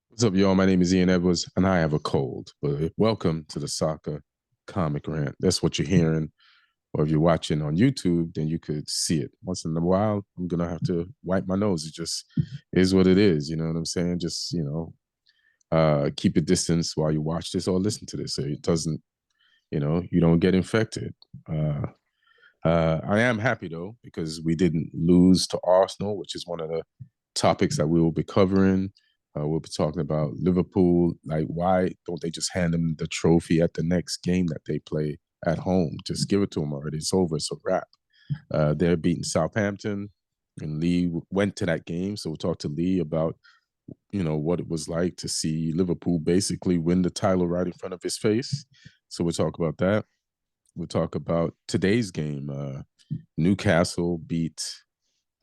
What's up, y'all? My name is Ian Edwards, and I have a cold. But welcome to the Soccer Comic Rant. That's what you're hearing. Or if you're watching on YouTube, then you could see it. Once in a while, I'm gonna have to wipe my nose. It just is what it is. You know what I'm saying? Just keep a distance while you watch this or listen to this, so it doesn't, you don't get infected. Uh, I am happy though because we didn't lose to Arsenal, which is one of the topics that we will be covering. We'll be talking about Liverpool. Like, why don't they just hand them the trophy at the next game that they play at home? Just give it to them already. It's over. It's a wrap. They're beating Southampton, and Lee went to that game. So we'll talk to Lee about what it was like to see Liverpool basically win the title right in front of his face. So we'll talk about that. We'll talk about today's game. Newcastle beat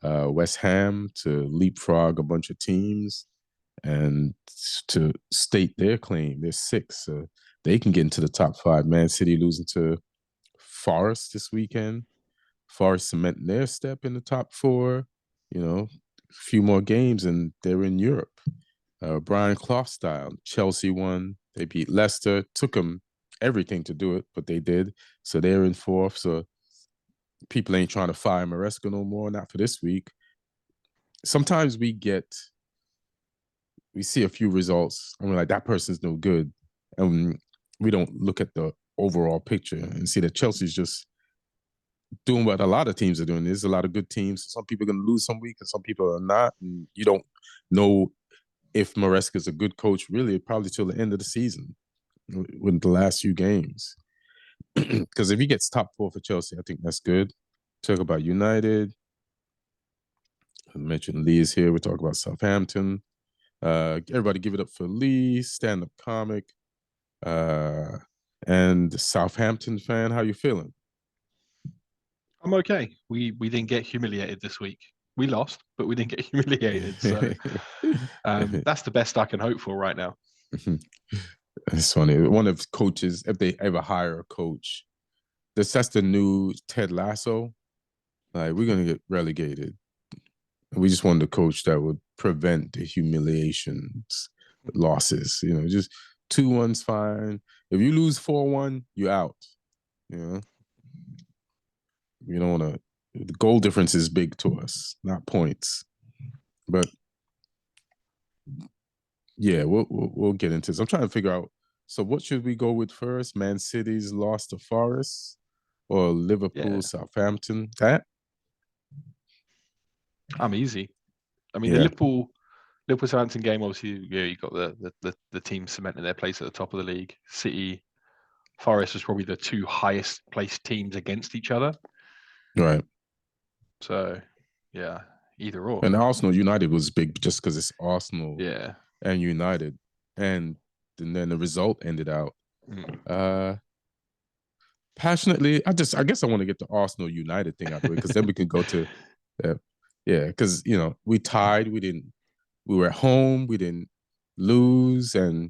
West Ham to leapfrog a bunch of teams and to state their claim. They're six. So they can get into the top five. Man City losing to Forest this weekend. Forest cementing their step in the top four. A few more games and they're in Europe. Brian Clough style. Chelsea won. They beat Leicester. Took them everything to do it, but they did. So they're in fourth. So people ain't trying to fire Maresca no more. Not for this week. Sometimes we see a few results and we're like, that person's no good. And we don't look at the overall picture and see that Chelsea's just doing what a lot of teams are doing. There's a lot of good teams. Some people are going to lose some week and some people are not. And you don't know if Maresca's a good coach, really, probably till the end of the season with the last few games. Because if he gets top four for Chelsea, I think that's good. Talk about United. I mentioned Lee is here. We talk about Southampton. Everybody give it up for Lee, stand-up comic, and Southampton fan. How you feeling? I'm okay. We didn't get humiliated this week. We lost, but we didn't get humiliated. So that's the best I can hope for right now. It's funny. One of coaches, if they ever hire a coach, that's the new Ted Lasso. Like, we're gonna get relegated. We just wanted a coach that would prevent the humiliations, losses. Just 2-1's fine. If you lose 4-1, you're out. You don't want to. The goal difference is big to us, not points. But yeah, we'll get into this. I'm trying to figure out. So what should we go with first? Man City's loss to Forest or Liverpool, Southampton? That I'm easy. I mean, the yeah, Liverpool Southampton game, obviously, you got the team cementing their place at the top of the league. City, Forest was probably the two highest placed teams against each other. right. So yeah, either or. And Arsenal United was big just because it's Arsenal Yeah. and United, and then the result ended out. Uh, Passionately, I guess I want to get the Arsenal United thing out of the way because then we can go to, yeah, because we tied, we were at home, we didn't lose, and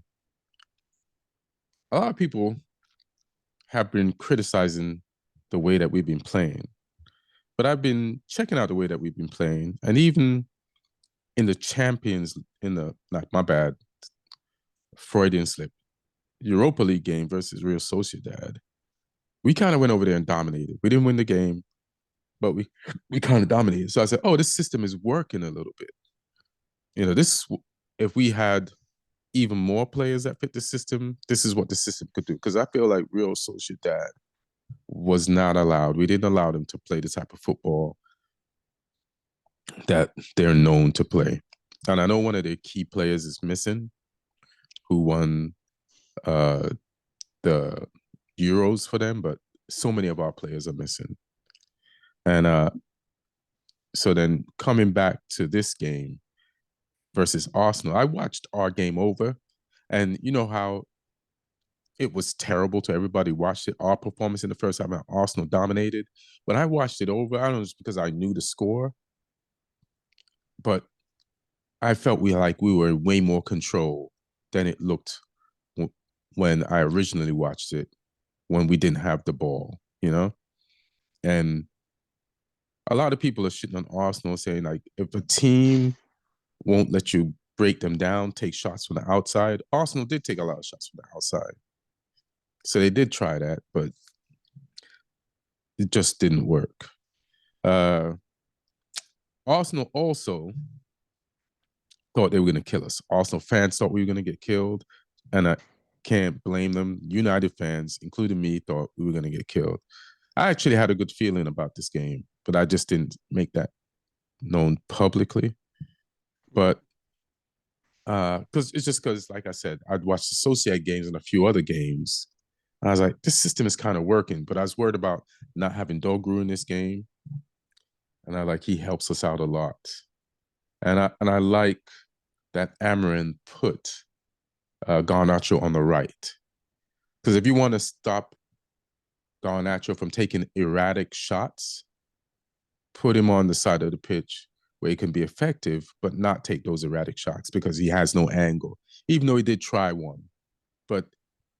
a lot of people have been criticizing the way that we've been playing. But I've been checking out the way that we've been playing, and even in the champions, in the like my bad, Freudian slip, Europa League game versus Real Sociedad, we kind of went over there and dominated. We didn't win the game, but we kind of dominated. So I said, oh, this system is working a little bit. This if we had even more players that fit the system, this is what the system could do. Because I feel like Real Sociedad was not allowed. We didn't allow them to play the type of football that they're known to play. And I know one of their key players is missing, who won the Euros for them, but so many of our players are missing. And so then coming back to this game versus Arsenal, I watched our game over, and you know how it was terrible to everybody watched it. Our performance in the first half, Arsenal dominated. But I watched it over. I don't know, it's because I knew the score, but I felt we were way more control than it looked when I originally watched it, when we didn't have the ball, And a lot of people are shitting on Arsenal, saying like, if a team won't let you break them down, take shots from the outside. Arsenal did take a lot of shots from the outside. So they did try that, but it just didn't work. Arsenal also thought they were going to kill us. Arsenal fans thought we were going to get killed, and I can't blame them. United fans, including me, thought we were going to get killed. I actually had a good feeling about this game, but I just didn't make that known publicly. But because it's just because, like I said, I'd watched the Sociedad games and a few other games. And I was like, this system is kind of working, but I was worried about not having Dogru in this game. And he helps us out a lot. And I like that Amarin put Garnacho on the right. Because if you want to stop Garnacho from taking erratic shots, put him on the side of the pitch where he can be effective, but not take those erratic shots because he has no angle, even though he did try one. But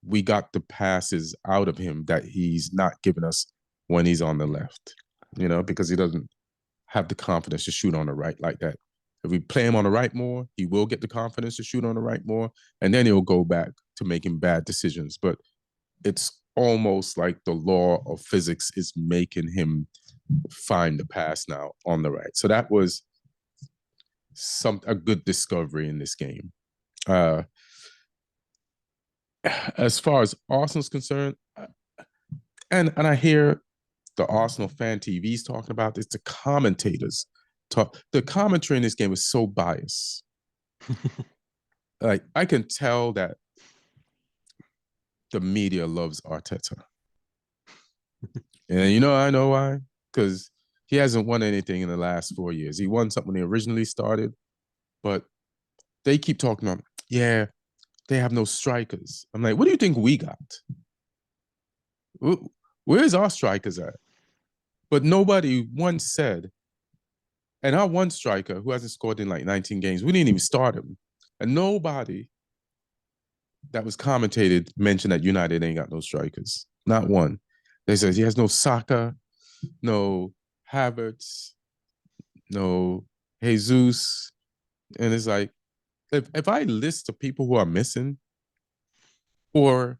we got the passes out of him that he's not giving us when he's on the left, because he doesn't have the confidence to shoot on the right like that. If we play him on the right more, he will get the confidence to shoot on the right more, and then he'll go back to making bad decisions. But it's almost like the law of physics is making him find the pass now on the right. So that was a good discovery in this game. As far as Arsenal's concerned, and I hear the Arsenal fan TVs talking about this, the commentators talk. The commentary in this game is so biased. I can tell that the media loves Arteta. And I know why. Because he hasn't won anything in the last 4 years. He won something when he originally started, but they keep talking about, yeah, they have no strikers. I'm like, what do you think we got? Where's our strikers at? But nobody once said, and our one striker who hasn't scored in 19 games, we didn't even start him. And nobody that was commentated mentioned that United ain't got no strikers. Not one. They said he has no Saka, no Havertz, no Jesus. And it's like, if I list the people who are missing, or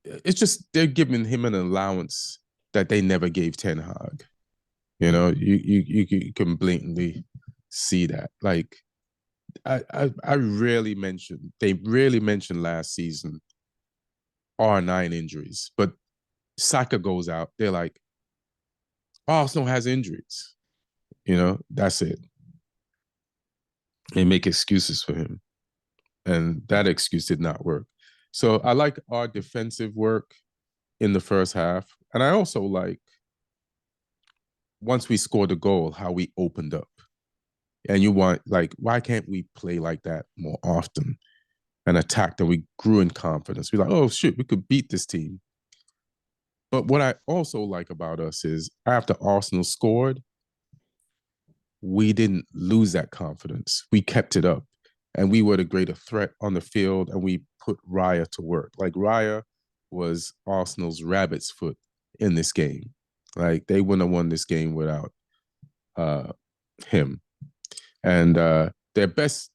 it's just they're giving him an allowance that they never gave Ten Hag. You can blatantly see that. I rarely mentioned, they rarely mentioned last season R9 injuries, but Saka goes out, they're like, Arsenal has injuries. That's it. They make excuses for him. And that excuse did not work. So I like our defensive work in the first half. And I also like, once we scored a goal, how we opened up. And you want, why can't we play like that more often and attack? And we grew in confidence. We're like, oh, shit, we could beat this team. But what I also like about us is after Arsenal scored, we didn't lose that confidence. We kept it up. And we were the greater threat on the field, and we put Raya to work. Raya was Arsenal's rabbit's foot in this game. They wouldn't have won this game without him. And their best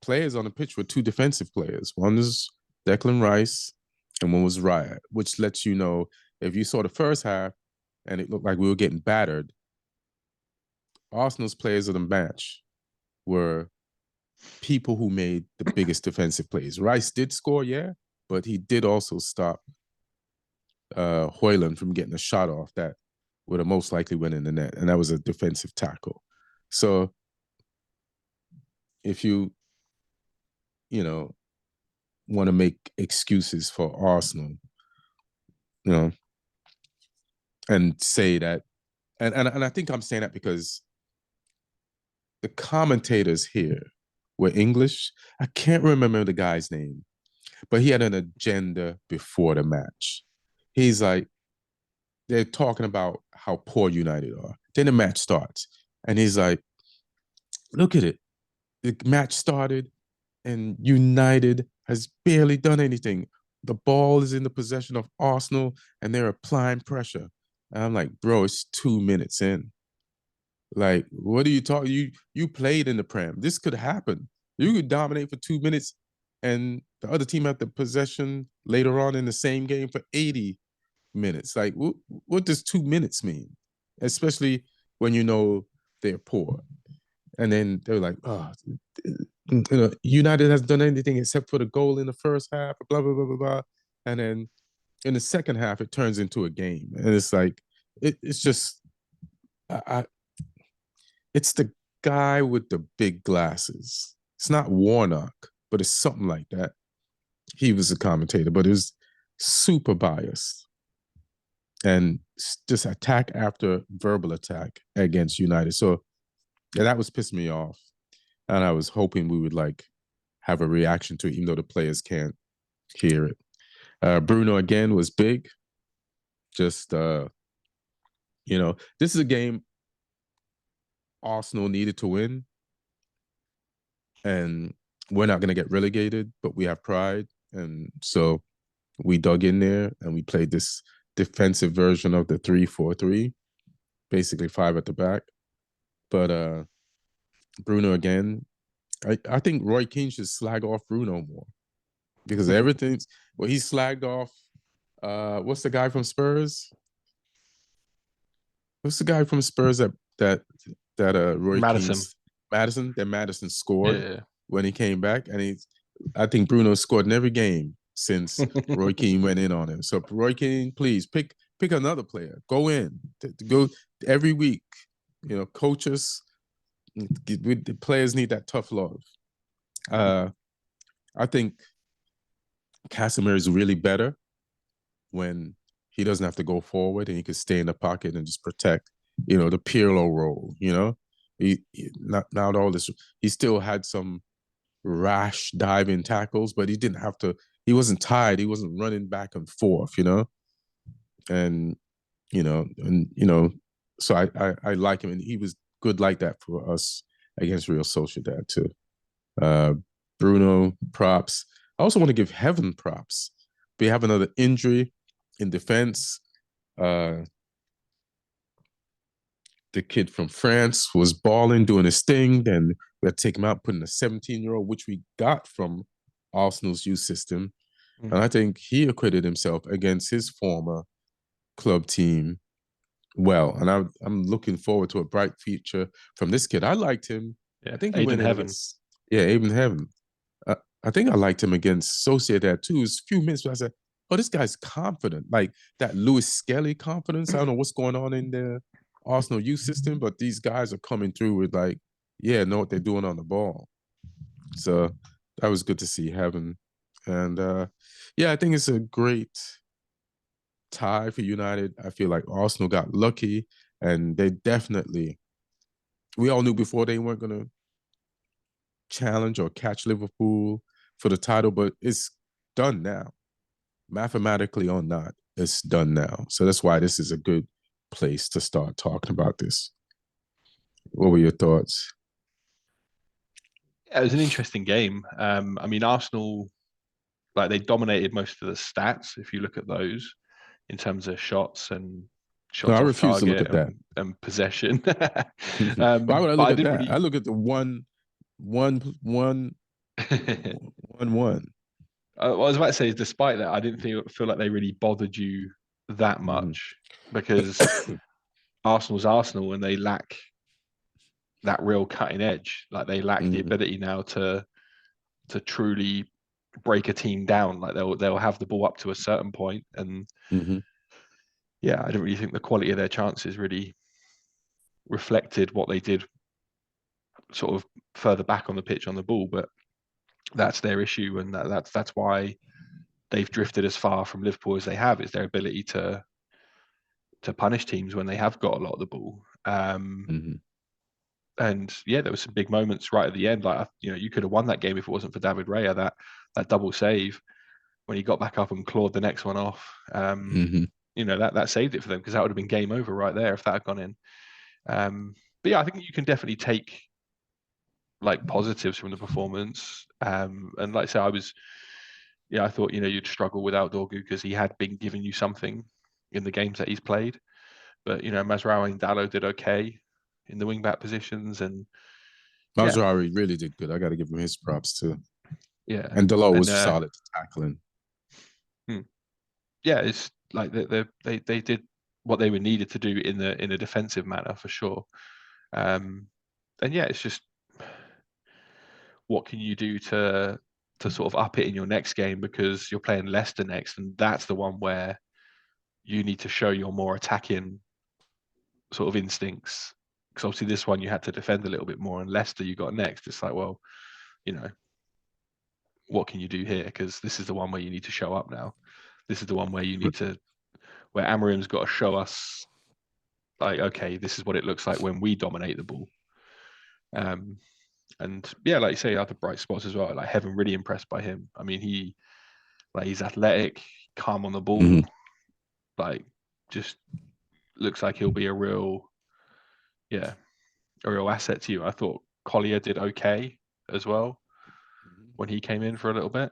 players on the pitch were two defensive players. One was Declan Rice, and one was Raya, which lets you know, if you saw the first half and it looked like we were getting battered, Arsenal's players of the match were people who made the biggest defensive plays. Rice did score, yeah, but he did also stop Højlund from getting a shot off that would have most likely went in the net, and that was a defensive tackle. So if you want to make excuses for Arsenal, and say that, and I think I'm saying that because the commentators here were English. I can't remember the guy's name, but he had an agenda before the match. He's like, they're talking about how poor United are. Then the match starts, and he's like, look at it. The match started, and United has barely done anything. The ball is in the possession of Arsenal, and they're applying pressure. And I'm like, bro, it's 2 minutes in. Like, what are you talking? You played in the Prem. This could happen. You could dominate for 2 minutes, and the other team had the possession later on in the same game for 80 minutes. Like, what does 2 minutes mean? Especially when you know they're poor. And then they're like, oh, United hasn't done anything except for the goal in the first half, blah, blah, blah, blah, blah. And then in the second half, it turns into a game. And it's like, it's just, I, it's the guy with the big glasses. It's not Warnock, but it's something like that. He was a commentator, but it was super biased and just attack after verbal attack against United. So yeah, that was pissing me off. And I was hoping we would like have a reaction to it, even though the players can't hear it. Bruno again was big. Just this is a game Arsenal needed to win, and we're not going to get relegated, but we have pride, and so we dug in there and we played this defensive version of the 3-4-3, basically five at the back. But Bruno again, I think Roy Keane should slag off Bruno more because everything's he slagged off. What's the guy from Spurs? What's the guy from Spurs that Roy Madison. Madison scored Yeah. when he came back, and I think Bruno scored in every game since Roy Keane went in on him. So Roy Keane, please pick another player. Go in, go every week. Coaches, the players need that tough love. I think Casemiro is really better when he doesn't have to go forward and he can stay in the pocket and just protect, the Pirlo role, He not all this. He still had some rash diving tackles, but he didn't have to. He wasn't tired. He wasn't running back and forth, and So I like him, and he was good like that for us against Real Sociedad too. Bruno props. I also want to give Heaven props. We have another injury in defense. The kid from France was balling, doing his thing. Then we had to take him out, putting a 17-year-old, which we got from Arsenal's youth system. And I think he acquitted himself against his former club team well. And I'm looking forward to a bright future from this kid. I liked him. Yeah. I think he Aiden went in Heaven. against, Aiden Heaven. I think I liked him against Sociedad too. It was a few minutes where I said, oh, this guy's confident. Like that Lewis Skelly confidence. I don't know what's going on in the Arsenal youth system, but these guys are coming through with like, know what they're doing on the ball. So that was good to see Heaven. And I think it's a great tie for United. I feel like Arsenal got lucky, and we all knew before they weren't going to challenge or catch Liverpool for the title, but it's done now. Mathematically or not, it's done now. So that's why this is a good place to start talking about this. What were your thoughts? Yeah, it was an interesting game. I mean, Arsenal, like they dominated most of the stats if you look at those in terms of shots and No, shots I off refuse to look target at that. and possession. Why would I But look I at didn't that? I really. look at the one, one, one. What I was about to say is, despite that, I didn't feel like they really bothered you that Mhm. much because Arsenal's Arsenal and they lack that real cutting edge. Like they lack the Mhm. ability now to truly break a team down. Like they'll have the ball up to a certain point, and Mhm. yeah, I don't really think the quality of their chances really reflected what they did sort of further back on the pitch on the ball. But that's their issue, and that's why they've drifted as far from Liverpool as they have. Is their ability to punish teams when they have got a lot of the ball. Mhm. And yeah, there were some big moments right at the end. Like you could have won that game if it wasn't for David Raya, that double save when he got back up and clawed the next one off. Mhm. That saved it for them because that would have been game over right there if that had gone in. But yeah, I think you can definitely take like positives from the performance. And like I said, I thought you'd struggle without Dorgu because he had been giving you something in the games that he's played. But Masraoui and Dallo did okay. in the wing back positions, and yeah, Mazraoui really did good. I got to give him his props too. yeah, And Delo and was solid tackling. yeah, it's like they did what they were needed to do in a defensive manner for sure. And yeah, it's just what can you do to sort of up it in your next game, because you're playing Leicester next, and that's the one where you need to show your more attacking sort of instincts. Because obviously this one you had to defend a little bit more, and Leicester you got next. It's like, well, you know, what can you do here? Because this is the one where you need to show up now. This is the one where you need to, where Amarim's got to show us, like, okay, this is what it looks like when we dominate the ball. And yeah, like you say, other bright spots as well. Like Heaven, really impressed by him. I mean, he's athletic, calm on the ball, like just looks like he'll be a real asset to you. I thought Collier did okay as well when he came in for a little bit.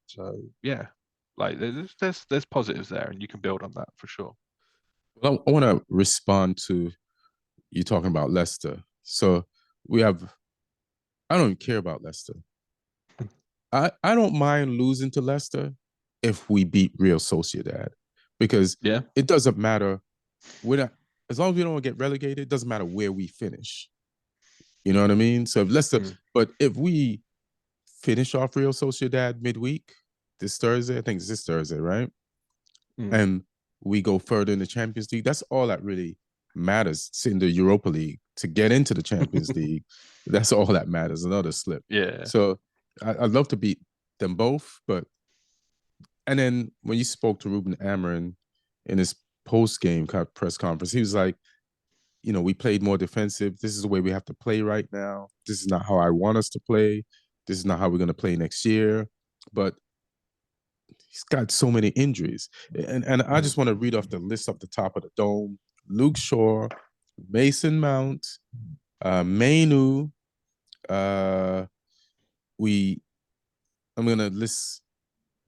So yeah, like there's positives there, and you can build on that for sure. Well, I want to respond to you talking about Leicester. So we have, I don't even care about Leicester. I don't mind losing to Leicester if we beat Real Sociedad, because Yeah, it doesn't matter. We're not, as long as we don't get relegated, it doesn't matter where we finish. You know what I mean? So if Leicester, but if we finish off Real Sociedad midweek this Thursday, I think it's this Thursday, right? And we go further in the Champions League, that's all that really matters. It's in the Europa League to get into the Champions League. That's all that matters. Another slip. Yeah. So I'd love to beat them both, but and then when you spoke to Ruben Amorim in his post-game press conference, he was like, you know, we played more defensive. This is the way we have to play right now. This is not how I want us to play. This is not how we're going to play next year. But he's got so many injuries. And I just want to read off the list up the top of the dome. Luke Shaw, Mason Mount, Mainu. I'm going to list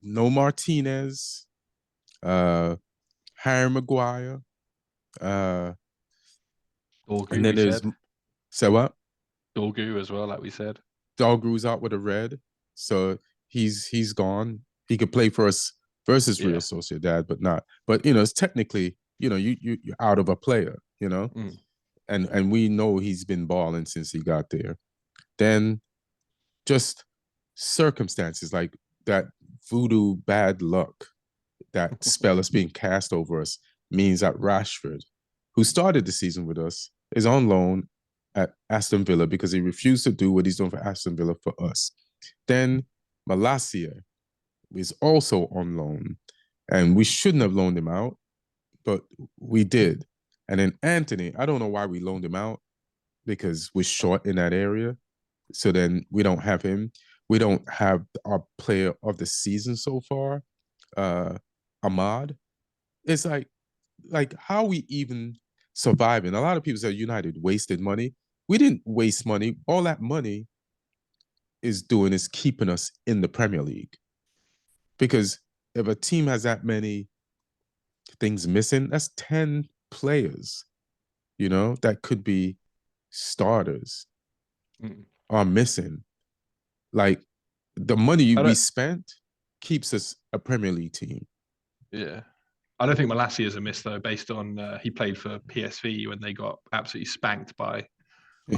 No Martinez, Harry Maguire. And then there's, say what? Dorgu as well, like we said. Dalgru's out with a red, so he's gone. He could play for us versus Real Sociedad, but not. But you know, it's technically, you know, you're out of a player, you know, and we know he's been balling since he got there. Then just circumstances like that voodoo bad luck, that spell is being cast over us, means that Rashford, who started the season with us, is on loan at Aston Villa because he refused to do what he's doing for Aston Villa for us. Then Malassia is also on loan, and we shouldn't have loaned him out, but we did. And then Anthony, I don't know why we loaned him out, because we're short in that area. So then we don't have him. We don't have our player of the season so far, Ahmad. It's like how we even surviving. A lot of people say United wasted money. We didn't waste money. All that money is doing is keeping us in the Premier League. Because if a team has that many things missing, that's 10 players, you know, that could be starters are missing. Like the money we spent keeps us a Premier League team. Yeah. I don't think Malassi is a miss, though, based on he played for PSV when they got absolutely spanked by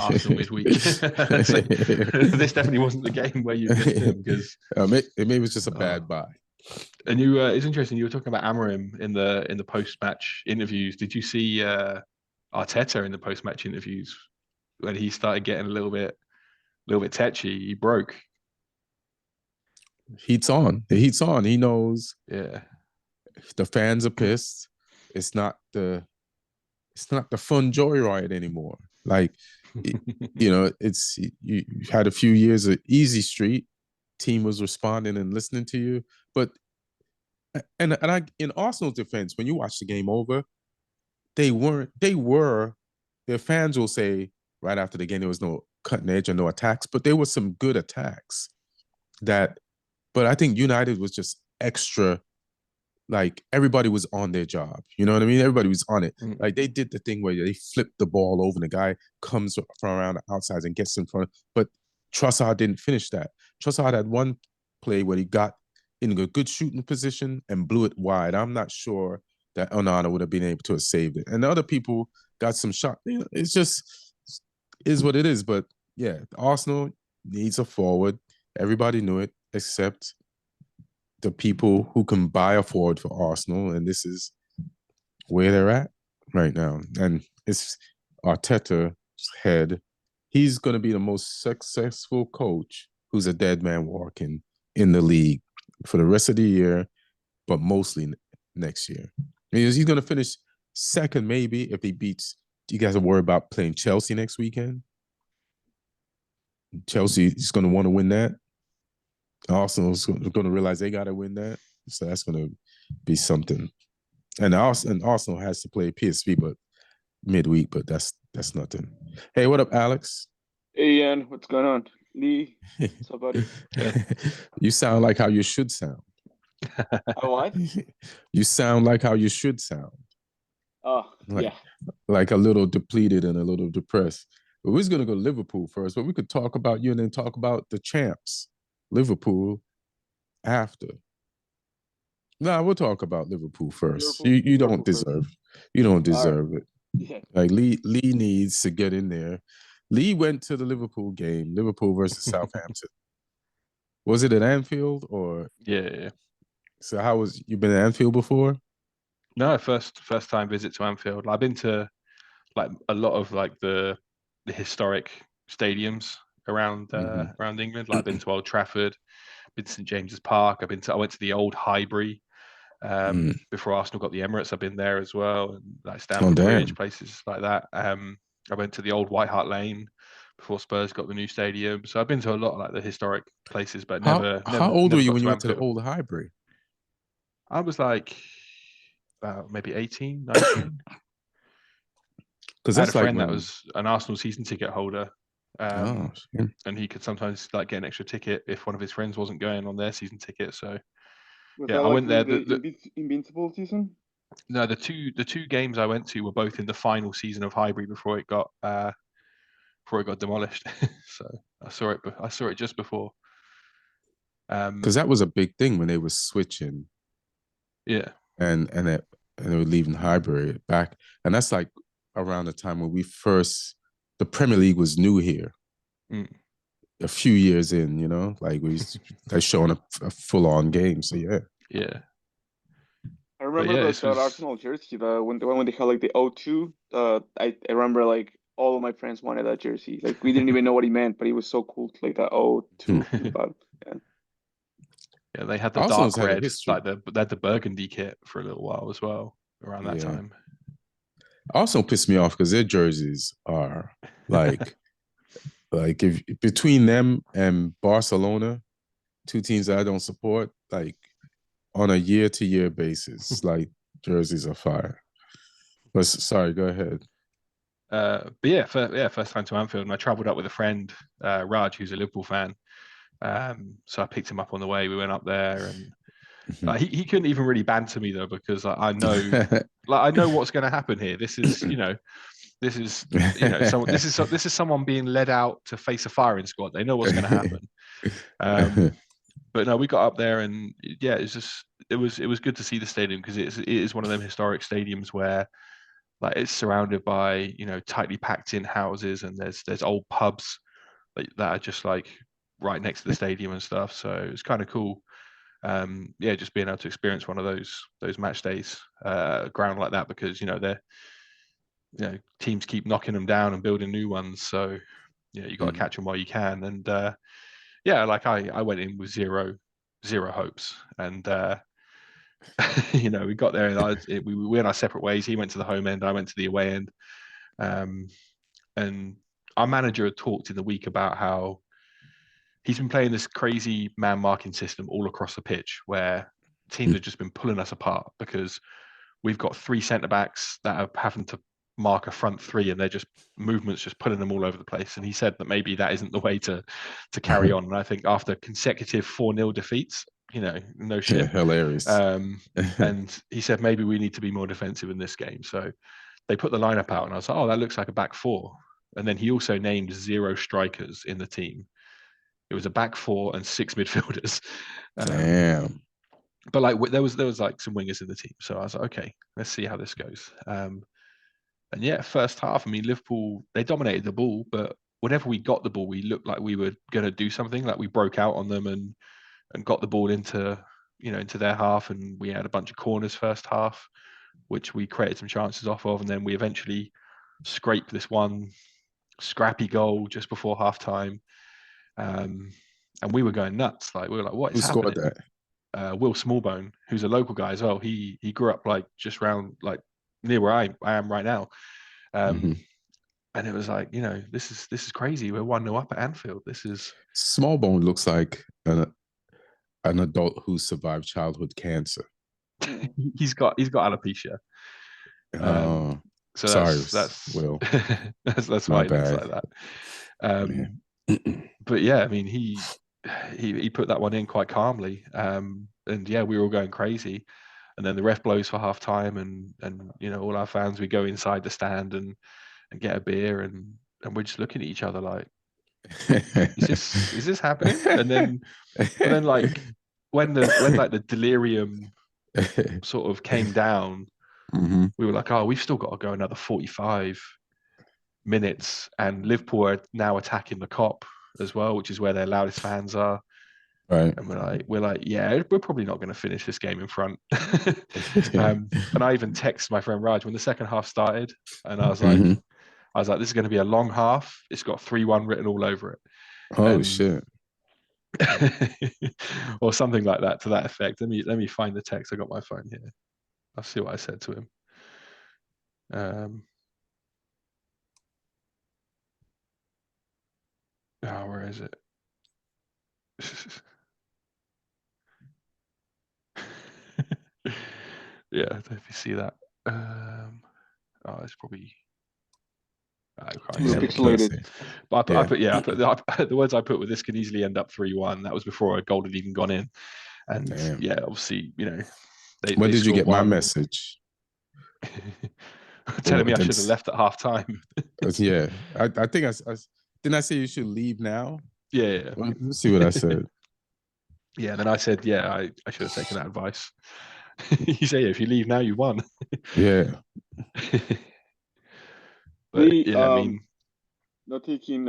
Arsenal midweek. So, this definitely wasn't the game where you missed him, because maybe it was just a bad buy. And it's interesting. You were talking about Amorim in the post-match interviews. Did you see Arteta in the post-match interviews when he started getting a little bit tetchy? He broke. Heat's on. The heat's on. He knows. Yeah. The fans are pissed. It's not the fun joyride anymore. Like, you know, it's you had a few years of easy street. Team was responding and listening to you, but and I, in Arsenal's defense, when you watch the game over, they weren't. They were. Their fans will say right after the game there was no cutting edge or no attacks, but there were some good attacks. But I think United was just extra like everybody was on their job. You know what I mean? Everybody was on it. Mm. Like they did the thing where they flipped the ball over and the guy comes from around the outside and gets in front. But Trossard didn't finish that. Trossard had one play where he got in a good shooting position and blew it wide. I'm not sure that Onana would have been able to have saved it. And the other people got some shot. You know, it's just is what it is. But yeah, Arsenal needs a forward. Everybody knew it except the people who can buy a forward for Arsenal, and this is where they're at right now. And it's Arteta's head. He's going to be the most successful coach who's a dead man walking in the league for the rest of the year, but mostly next year. He's going to finish second, maybe, if he beats. You guys are worried about playing Chelsea next weekend? Chelsea is going to want to win that. Arsenal's going to realize they got to win that. So that's going to be something. And Arsenal has to play PSV, but midweek, but that's nothing. Hey, what up, Alex? Hey, Ian, what's going on? Lee, what's up, buddy? You sound like how you should sound. Oh, what? You sound like how you should sound. Oh, like, yeah. Like a little depleted and a little depressed. But we're going to go to Liverpool first, but we could talk about you and then talk about the champs, Liverpool, after. Nah, we'll talk about Liverpool first. You don't deserve it. Yeah. Like Lee needs to get in there. Lee went to the Liverpool game, Liverpool versus Southampton. Was it at Anfield or? Yeah. So how was you been at Anfield before? No, first time visit to Anfield. I've been to like a lot of like the historic stadiums around around England. Like I've been to Old Trafford, been to St James's Park. I went to the old Highbury before Arsenal got the Emirates. I've been there as well, and like Stamford Bridge, places like that. I went to the old White Hart Lane before Spurs got the new stadium. So I've been to a lot of like the historic places, but never. How old were you when you went Anfield. to the old Highbury? I was like maybe 18, 19. Because I had a friend that was an Arsenal season ticket holder. And he could sometimes like get an extra ticket if one of his friends wasn't going on their season ticket. So I went there. The Invincible season? No, the two games I went to were both in the final season of Highbury before it got demolished. So I saw it just before. Because that was a big thing when they were switching. Yeah. And they were leaving Highbury back, and that's like around the time when the Premier League was new here. A few years in, you know, like they're showing a full-on game. So yeah. I remember that Arsenal jersey, when they had like the O2. I remember like all of my friends wanted that jersey. Like we didn't even know what he meant, but he was so cool, like that O2. Yeah, they had the dark red, like they had the burgundy kit for a little while as well around that time. Also pissed me off because their jerseys are like if between them and Barcelona, two teams that I don't support, like on a year-to-year basis, like jerseys are fire. But sorry, go ahead. But yeah, first time to Anfield, and I travelled up with a friend, Raj, who's a Liverpool fan. So I picked him up on the way. We went up there, and he couldn't even really banter me though, because I know what's going to happen here. This is this is someone being led out to face a firing squad. They know what's going to happen. But no, we got up there, and yeah, it was good to see the stadium, because it is one of them historic stadiums where like it's surrounded by tightly packed in houses, and there's old pubs that are just like right next to the stadium and stuff. So it's kind of cool. Just being able to experience one of those match days, ground like that, because teams keep knocking them down and building new ones. So you got to catch them while you can. And like I went in with zero hopes, and we got there, and we went our separate ways. He went to the home end, I went to the away end. And our manager had talked in the week about how he's been playing this crazy man marking system all across the pitch, where teams have just been pulling us apart, because we've got three centre backs that are having to mark a front three, and they're just movements just pulling them all over the place. And he said that maybe that isn't the way to carry on. And I think after consecutive 4-0 defeats, no shit. Hilarious. And he said, maybe we need to be more defensive in this game. So they put the lineup out and I was like, oh, that looks like a back four. And then he also named 0 strikers in the team. It was a back four and 6 midfielders. Damn. But like there was like some wingers in the team. So I was like, okay, let's see how this goes. And yeah, first half, I mean, Liverpool, they dominated the ball, but whenever we got the ball, we looked like we were going to do something. Like we broke out on them and got the ball into their half, and we had a bunch of corners first half, which we created some chances off of, and then we eventually scraped this one scrappy goal just before half time. And we were going nuts. Like we were like, what is happening? Who scored that? Will Smallbone, who's a local guy as well. He grew up like just round like near where I am right now. And it was like, this is crazy. We're 1-0 up at Anfield. This is Smallbone looks like an adult who survived childhood cancer. He's got alopecia. So that's Will. that's why he looks like that. But yeah, I mean, he put that one in quite calmly. And yeah, we were all going crazy. And then the ref blows for half time, and all our fans, we go inside the stand and get a beer, and we're just looking at each other like, is this happening? And then like when the delirium sort of came down, we were like, oh, we've still got to go another 45 minutes, and Liverpool are now attacking the Kop as well, which is where their loudest fans are. Right. And we're like, yeah, we're probably not going to finish this game in front. And I even texted my friend Raj when the second half started, and I was like, this is going to be a long half. It's got 3-1 written all over it. Oh, shit. Or something like that, to that effect. Let me find the text. I got my phone here. I'll see what I said to him. Where is it? Yeah, if you see that. It's probably pixelated. But I put the words I put with this could easily end up 3-1. That was before a goal had even gone in. And yeah, obviously, when did you get my message? Telling me I should have left at half time. Yeah, I think I didn't I say you should leave now? Yeah. Well, let's see what I said. Yeah, then I said, yeah, I should have taken that advice. You say, if you leave now, you won. Yeah. But yeah, I mean, not taking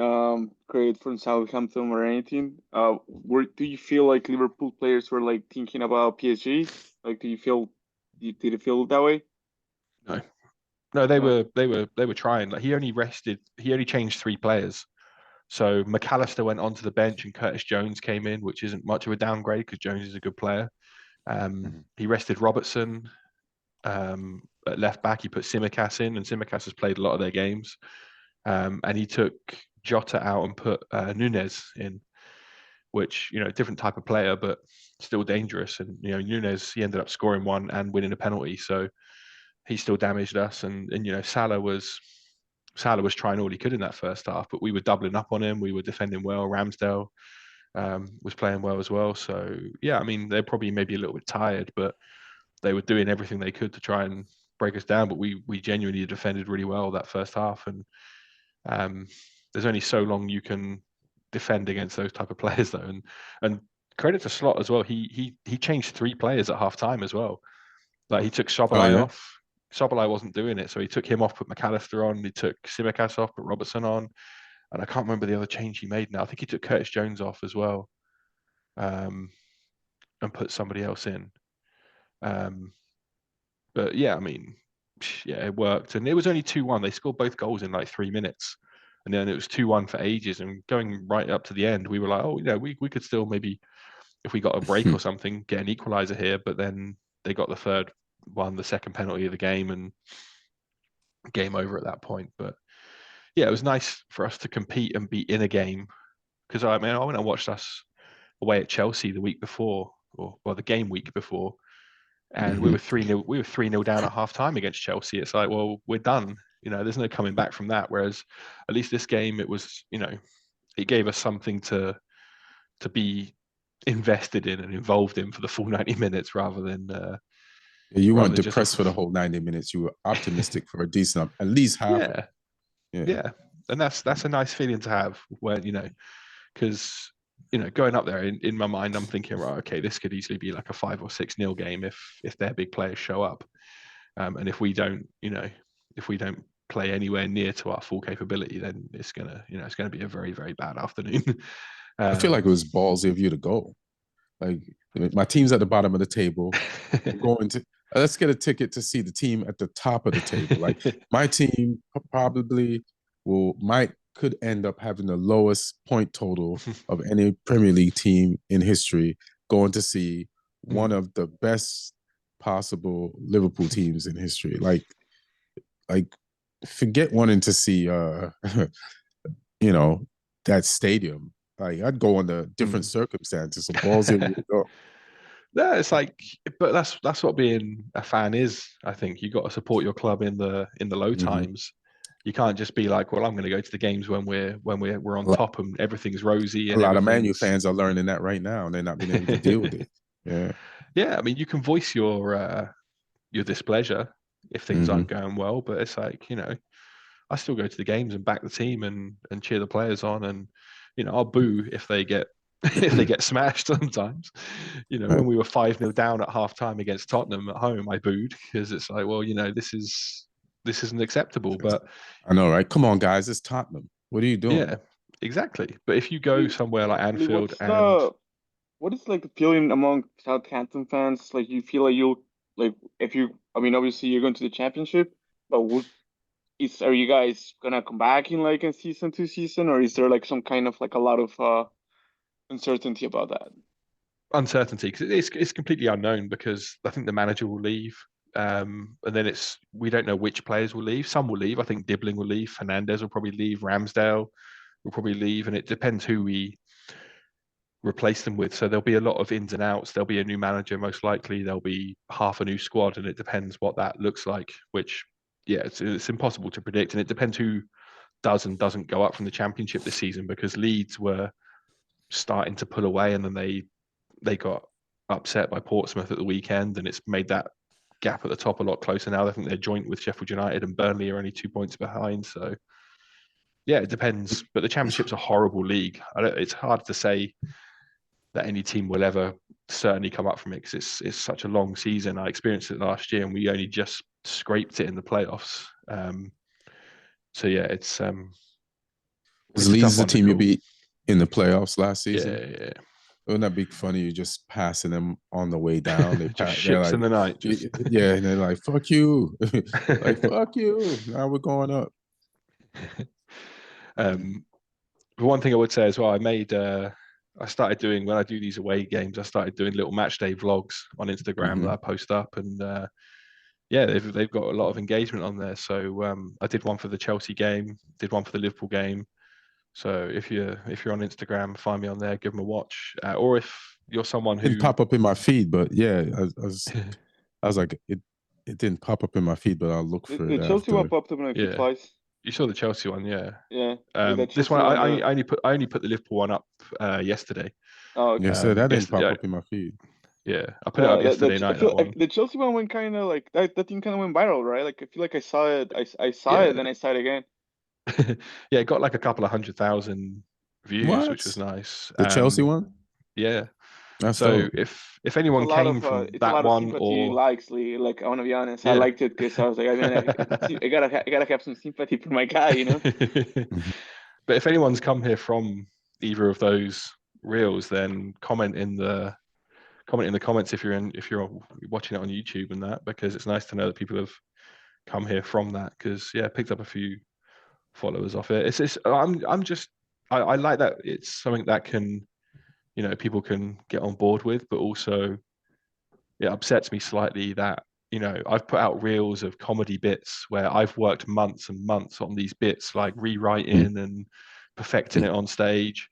credit from Southampton or anything. Do you feel like Liverpool players were like thinking about PSG? Like, did it feel that way? No, they were trying. Like he only changed 3 players. So McAllister went onto the bench and Curtis Jones came in, which isn't much of a downgrade because Jones is a good player. He rested Robertson at left back. He put Tsimikas in, and Tsimikas has played a lot of their games. And he took Jota out and put Nunez in, which, different type of player, but still dangerous. And, Nunez, he ended up scoring one and winning a penalty. So he still damaged us. And Salah was trying all he could in that first half, but we were doubling up on him. We were defending well. Ramsdale was playing well as well. So yeah, I mean, they're probably maybe a little bit tired, but they were doing everything they could to try and break us down. But we genuinely defended really well that first half. And there's only so long you can defend against those type of players though. And credit to Slot as well. He changed 3 players at half time as well. Like he took Soboslai off. Soboslai wasn't doing it, so he took him off, put McAllister on. He took Tsimikas off, put Robertson on, and I can't remember the other change he made now. I think he took Curtis Jones off as well, and put somebody else in. But yeah, I mean, yeah, it worked, and it was only 2-1. They scored both goals in like 3 minutes, and then it was 2-1 for ages. And going right up to the end, we were like, oh, we could still maybe, if we got a break or something, get an equalizer here. But then they got the third one, the second penalty of the game, and game over at that point. But yeah, it was nice for us to compete and be in a game, because I went and watched us away at Chelsea the week before, or the game week before, and we were 3-0 down at half time against Chelsea. It's like, well, we're done. There's no coming back from that. Whereas at least this game, it was, it gave us something to be invested in and involved in for the full 90 minutes rather than you weren't just depressed for the whole 90 minutes. You were optimistic for a decent, at least half. Yeah. And that's a nice feeling to have where, because, going up there in my mind, I'm thinking, right, okay, this could easily be like a 5 or 6-0 game if their big players show up. And if we don't play anywhere near to our full capability, then it's gonna be a very, very bad afternoon. I feel like it was ballsy of you to go. Like, my team's at the bottom of the table. I'm going to let's get a ticket to see the team at the top of the table. Like, my team probably could end up having the lowest point total of any Premier League team in history, going to see one of the best possible Liverpool teams in history. Like forget wanting to see that stadium. Like, I'd go under different circumstances. So ballsy would go. No, it's like, but that's what being a fan is. I think you got to support your club in the low times. You can't just be like, well, I'm going to go to the games when we're on top and everything's rosy. And a lot of Man U fans are learning that right now, and they're not being able to deal with it. Yeah. I mean, you can voice your displeasure if things aren't going well, but it's like, I still go to the games and back the team and cheer the players on, and I'll boo if they get smashed sometimes. When we were 5-0 down at halftime against Tottenham at home, I booed because it's like, well, this isn't acceptable. But I know, right? Come on, guys, it's Tottenham. What are you doing? Yeah, exactly. But if you go somewhere like Anfield what is like the feeling among Southampton fans? Like, you feel like you'll obviously you're going to the championship, but are you guys gonna come back in like a season, 2 season, or is there like some kind of like a lot of uncertainty about that? Uncertainty, because it's completely unknown, because I think the manager will leave, and then we don't know which players will leave. Some will leave. I think Dibbling will leave. Fernandez will probably leave. Ramsdale will probably leave, and it depends who we replace them with. So there'll be a lot of ins and outs. There'll be a new manager, most likely. There'll be half a new squad, and it depends what that looks like. Which, yeah, it's impossible to predict, and it depends who does and doesn't go up from the Championship this season, because Leeds were starting to pull away, and then they got upset by Portsmouth at the weekend, and it's made that gap at the top a lot closer now. I think they're joint with Sheffield United, and Burnley are only 2 points behind. So, yeah, it depends. But the Championship's a horrible league. It's hard to say that any team will ever certainly come up from it, because it's such a long season. I experienced it last year, and we only just scraped it in the playoffs. So yeah, it's Leeds the team you beat in the playoffs last season. Yeah. Wouldn't that be funny? You're just passing them on the way down. They just ships like, in the night. Yeah, and they're like, "Fuck you!" Like, "Fuck you!" Now we're going up. One thing I would say as well, I started doing, when I do these away games, I started doing little match day vlogs on Instagram that I post up, and yeah, they've got a lot of engagement on there. So I did one for the Chelsea game, did one for the Liverpool game. So if you're on Instagram, find me on there, give them a watch. Or if you're someone who didn't pop up in my feed, but yeah, I was like, it didn't pop up in my feed, but I'll look for it. The Chelsea one popped up like twice. You saw the Chelsea one, yeah. Yeah. This one, I only put the Liverpool one up yesterday. Oh, okay. Yeah, so that didn't pop up in my feed. Yeah, I put it up yesterday night. The Chelsea one went kind of like that thing kind of went viral, right? Like, I feel like I saw it. I saw it, then I saw it again. Yeah, it got like a couple of 100,000 views, which was nice. The Chelsea one? Yeah. That's so dope. if anyone came from that one, or likes, like, I want to be honest, yeah. I liked it because I was like, I mean, I gotta have some sympathy for my guy, you know. But if anyone's come here from either of those reels, then comment in the comments if you're watching it on YouTube and that, because it's nice to know that people have come here from that, because yeah, picked up a few followers off it. I like that it's something that can, people can get on board with, but also it upsets me slightly that, I've put out reels of comedy bits where I've worked months and months on these bits, like rewriting and perfecting it on stage,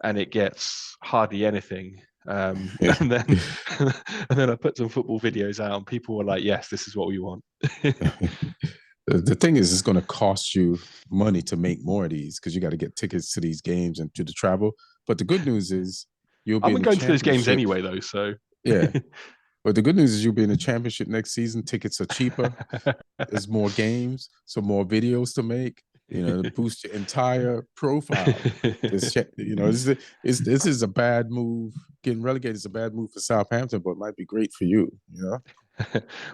and it gets hardly anything. And then I put some football videos out, and people were like, yes, this is what we want. The thing is, it's going to cost you money to make more of these, because you got to get tickets to these games and to the travel. But the good news is you'll be I've in been the going to those games championship. anyway, though. So Yeah. But the good news is you'll be in the championship next season. Tickets are cheaper. There's more games, so more videos to make. To boost your entire profile. This is a bad move. Getting relegated is a bad move for Southampton, but it might be great for you.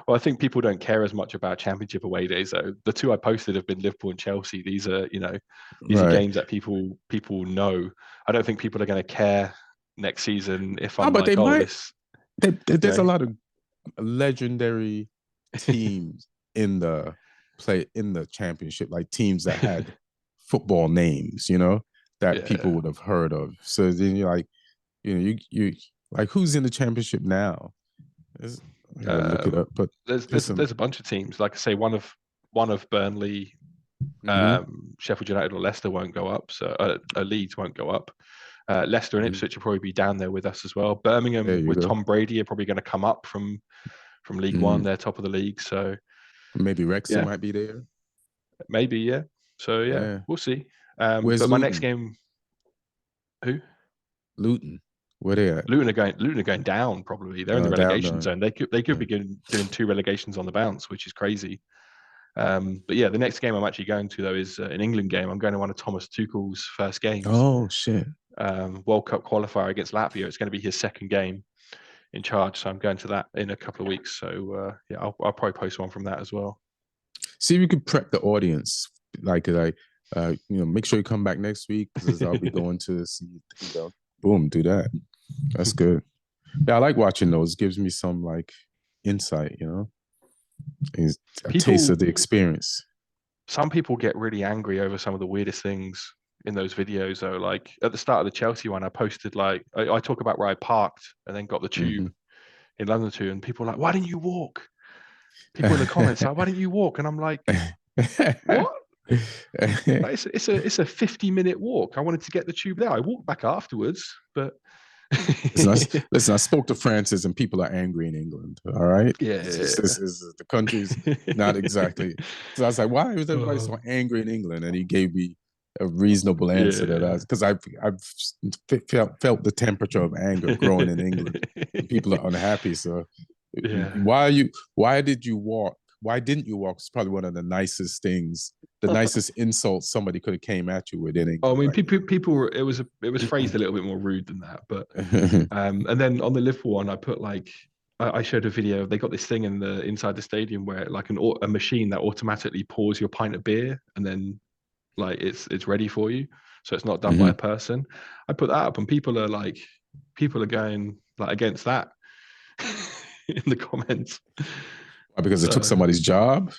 Well, I think people don't care as much about championship away days, though. The two I posted have been Liverpool and Chelsea. These are, these are games that people know. I don't think people are going to care next season if I'm but like, they might. this. There's a lot of legendary teams in the championship, like teams that had football names, that people would have heard of. So then you're like, you like, who's in the championship now? I gotta look it up, but there's a bunch of teams. Like I say, one of Burnley, Sheffield United or Leicester won't go up. So Leeds won't go up. Leicester and Ipswich will probably be down there with us as well. Birmingham with Tom Brady are probably going to come up from League One. They're top of the league, so maybe Wrexham might be there. Maybe, yeah. So we'll see. Where's but Luton? My next game, who? Luton. Where they at? Luton are going down probably. They're in the relegation zone. They could be doing 2 relegations on the bounce, which is crazy. But yeah, the next game I'm actually going to though is an England game. I'm going to one of Thomas Tuchel's first games. Oh shit! World Cup qualifier against Latvia. It's going to be his second game in charge, so I'm going to that in a couple of weeks. So I'll probably post one from that as well. See if you could prep the audience, make sure you come back next week because I'll be going to see. Boom, do that. That's good. Yeah, I like watching those. It gives me some insight, a taste of the experience. Some people get really angry over some of the weirdest things in those videos, though. Like at the start of the Chelsea one, I posted I talk about where I parked and then got the tube in London too, and people are like, "Why didn't you walk?" People in the comments like, "Why didn't you walk?" And I'm like, "What?" It's a 50-minute walk. I wanted to get the tube there. I walked back afterwards, but listen, I spoke to Francis, and people are angry in England. All right, the country's not exactly. So I was like, "Why is everybody so angry in England?" And he gave me a reasonable answer because I've felt the temperature of anger growing in England. And people are unhappy. So why didn't you walk? It's probably one of the nicest things, the nicest insults somebody could have came at you with in England. Oh, I mean, people were, it was phrased a little bit more rude than that, but and then on the Liverpool one, I put I showed a video. They got this thing inside the stadium where a machine that automatically pours your pint of beer and then it's ready for you, so it's not done by a person. I put that up, and people are going against that in the comments. Because it took somebody's job.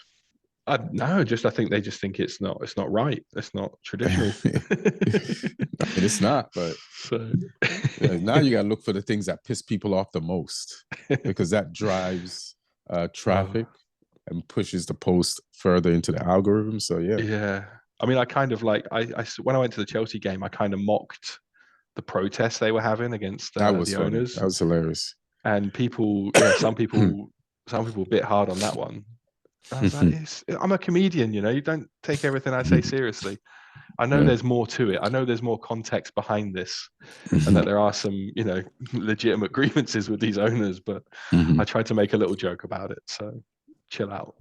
No, I think they just think it's not right. It's not traditional. It's not, but now you got to look for the things that piss people off the most, because that drives traffic and pushes the post further into the algorithm. So yeah. I mean, I kind of when I went to the Chelsea game, I kind of mocked the protests they were having against the owners. That was hilarious. And people, some people bit hard on that one. I was like, I'm a comedian, you don't take everything I say seriously. I know there's more to it. I know there's more context behind this, and that there are some, legitimate grievances with these owners, but I tried to make a little joke about it. So chill out.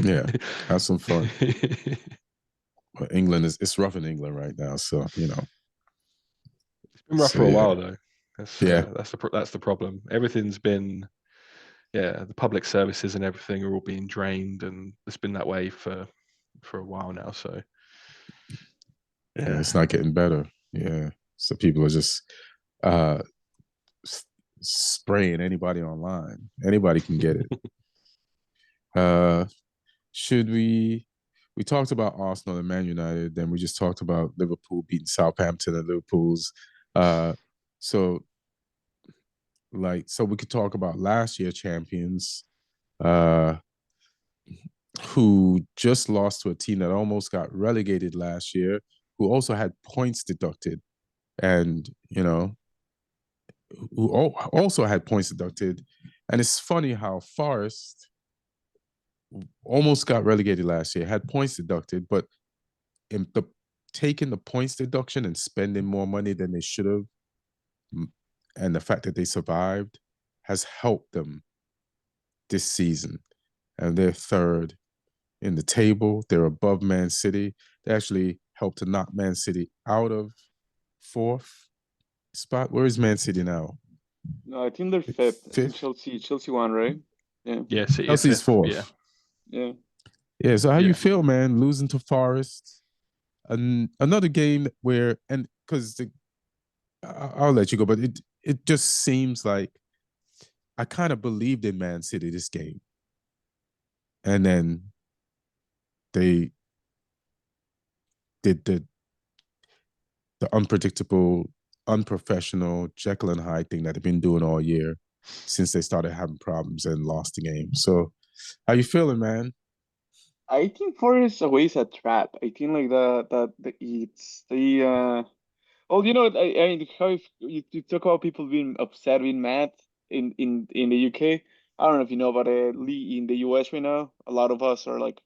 Yeah, have some fun. Well, England it's rough in England right now, so It's been rough for a while though. That's the problem. Everything's been the public services and everything are all being drained, and it's been that way for a while now. So it's not getting better. Yeah, so people are just spraying anybody online. Anybody can get it. Should we talked about Arsenal and Man United, then we just talked about Liverpool beating Southampton and Liverpool's. So we could talk about last year champions who just lost to a team that almost got relegated last year, who also had points deducted, and who also had points deducted. And it's funny how Forest almost got relegated last year, had points deducted, but taking the points deduction and spending more money than they should have, and the fact that they survived has helped them this season. And they're third in the table. They're above Man City. They actually helped to knock Man City out of fourth spot. Where is Man City now? No, I think they're fifth. I think Chelsea won, right? Yeah. Yeah, City Chelsea's fourth. Yeah. Yeah. Yeah. So how you feel, man? Losing to Forest, and another game where, and because I'll let you go, but it just seems like I kind of believed in Man City this game, and then they did the unpredictable, unprofessional Jekyll and Hyde thing that they've been doing all year since they started having problems and lost the game. So, how you feeling, man? I think Forest away is a trap. I think like it's the well, you know, how if you talk about people being upset, being mad in the UK. I don't know if you know about in the US right now. A lot of us are like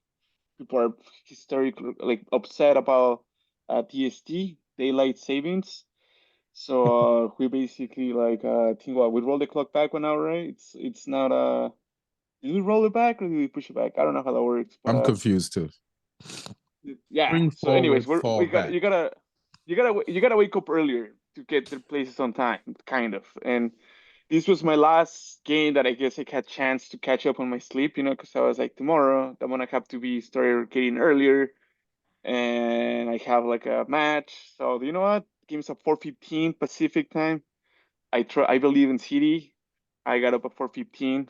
people are historically like upset about DST, daylight savings. So we basically like think what we roll the clock back 1 hour, right? It's not did we roll it back or did we push it back? I don't know how that works, but I'm confused too. yeah. Bring So, anyways, forward, fall we got back. you gotta wake up earlier to get the places on time, kind of. And this was my last game that I guess I had chance to catch up on my sleep, you know, because I was like, tomorrow I'm gonna have to be started getting earlier, and I have like a match. So you know what? Game's at 4:15 Pacific time. I believe in City. I got up at 4:15,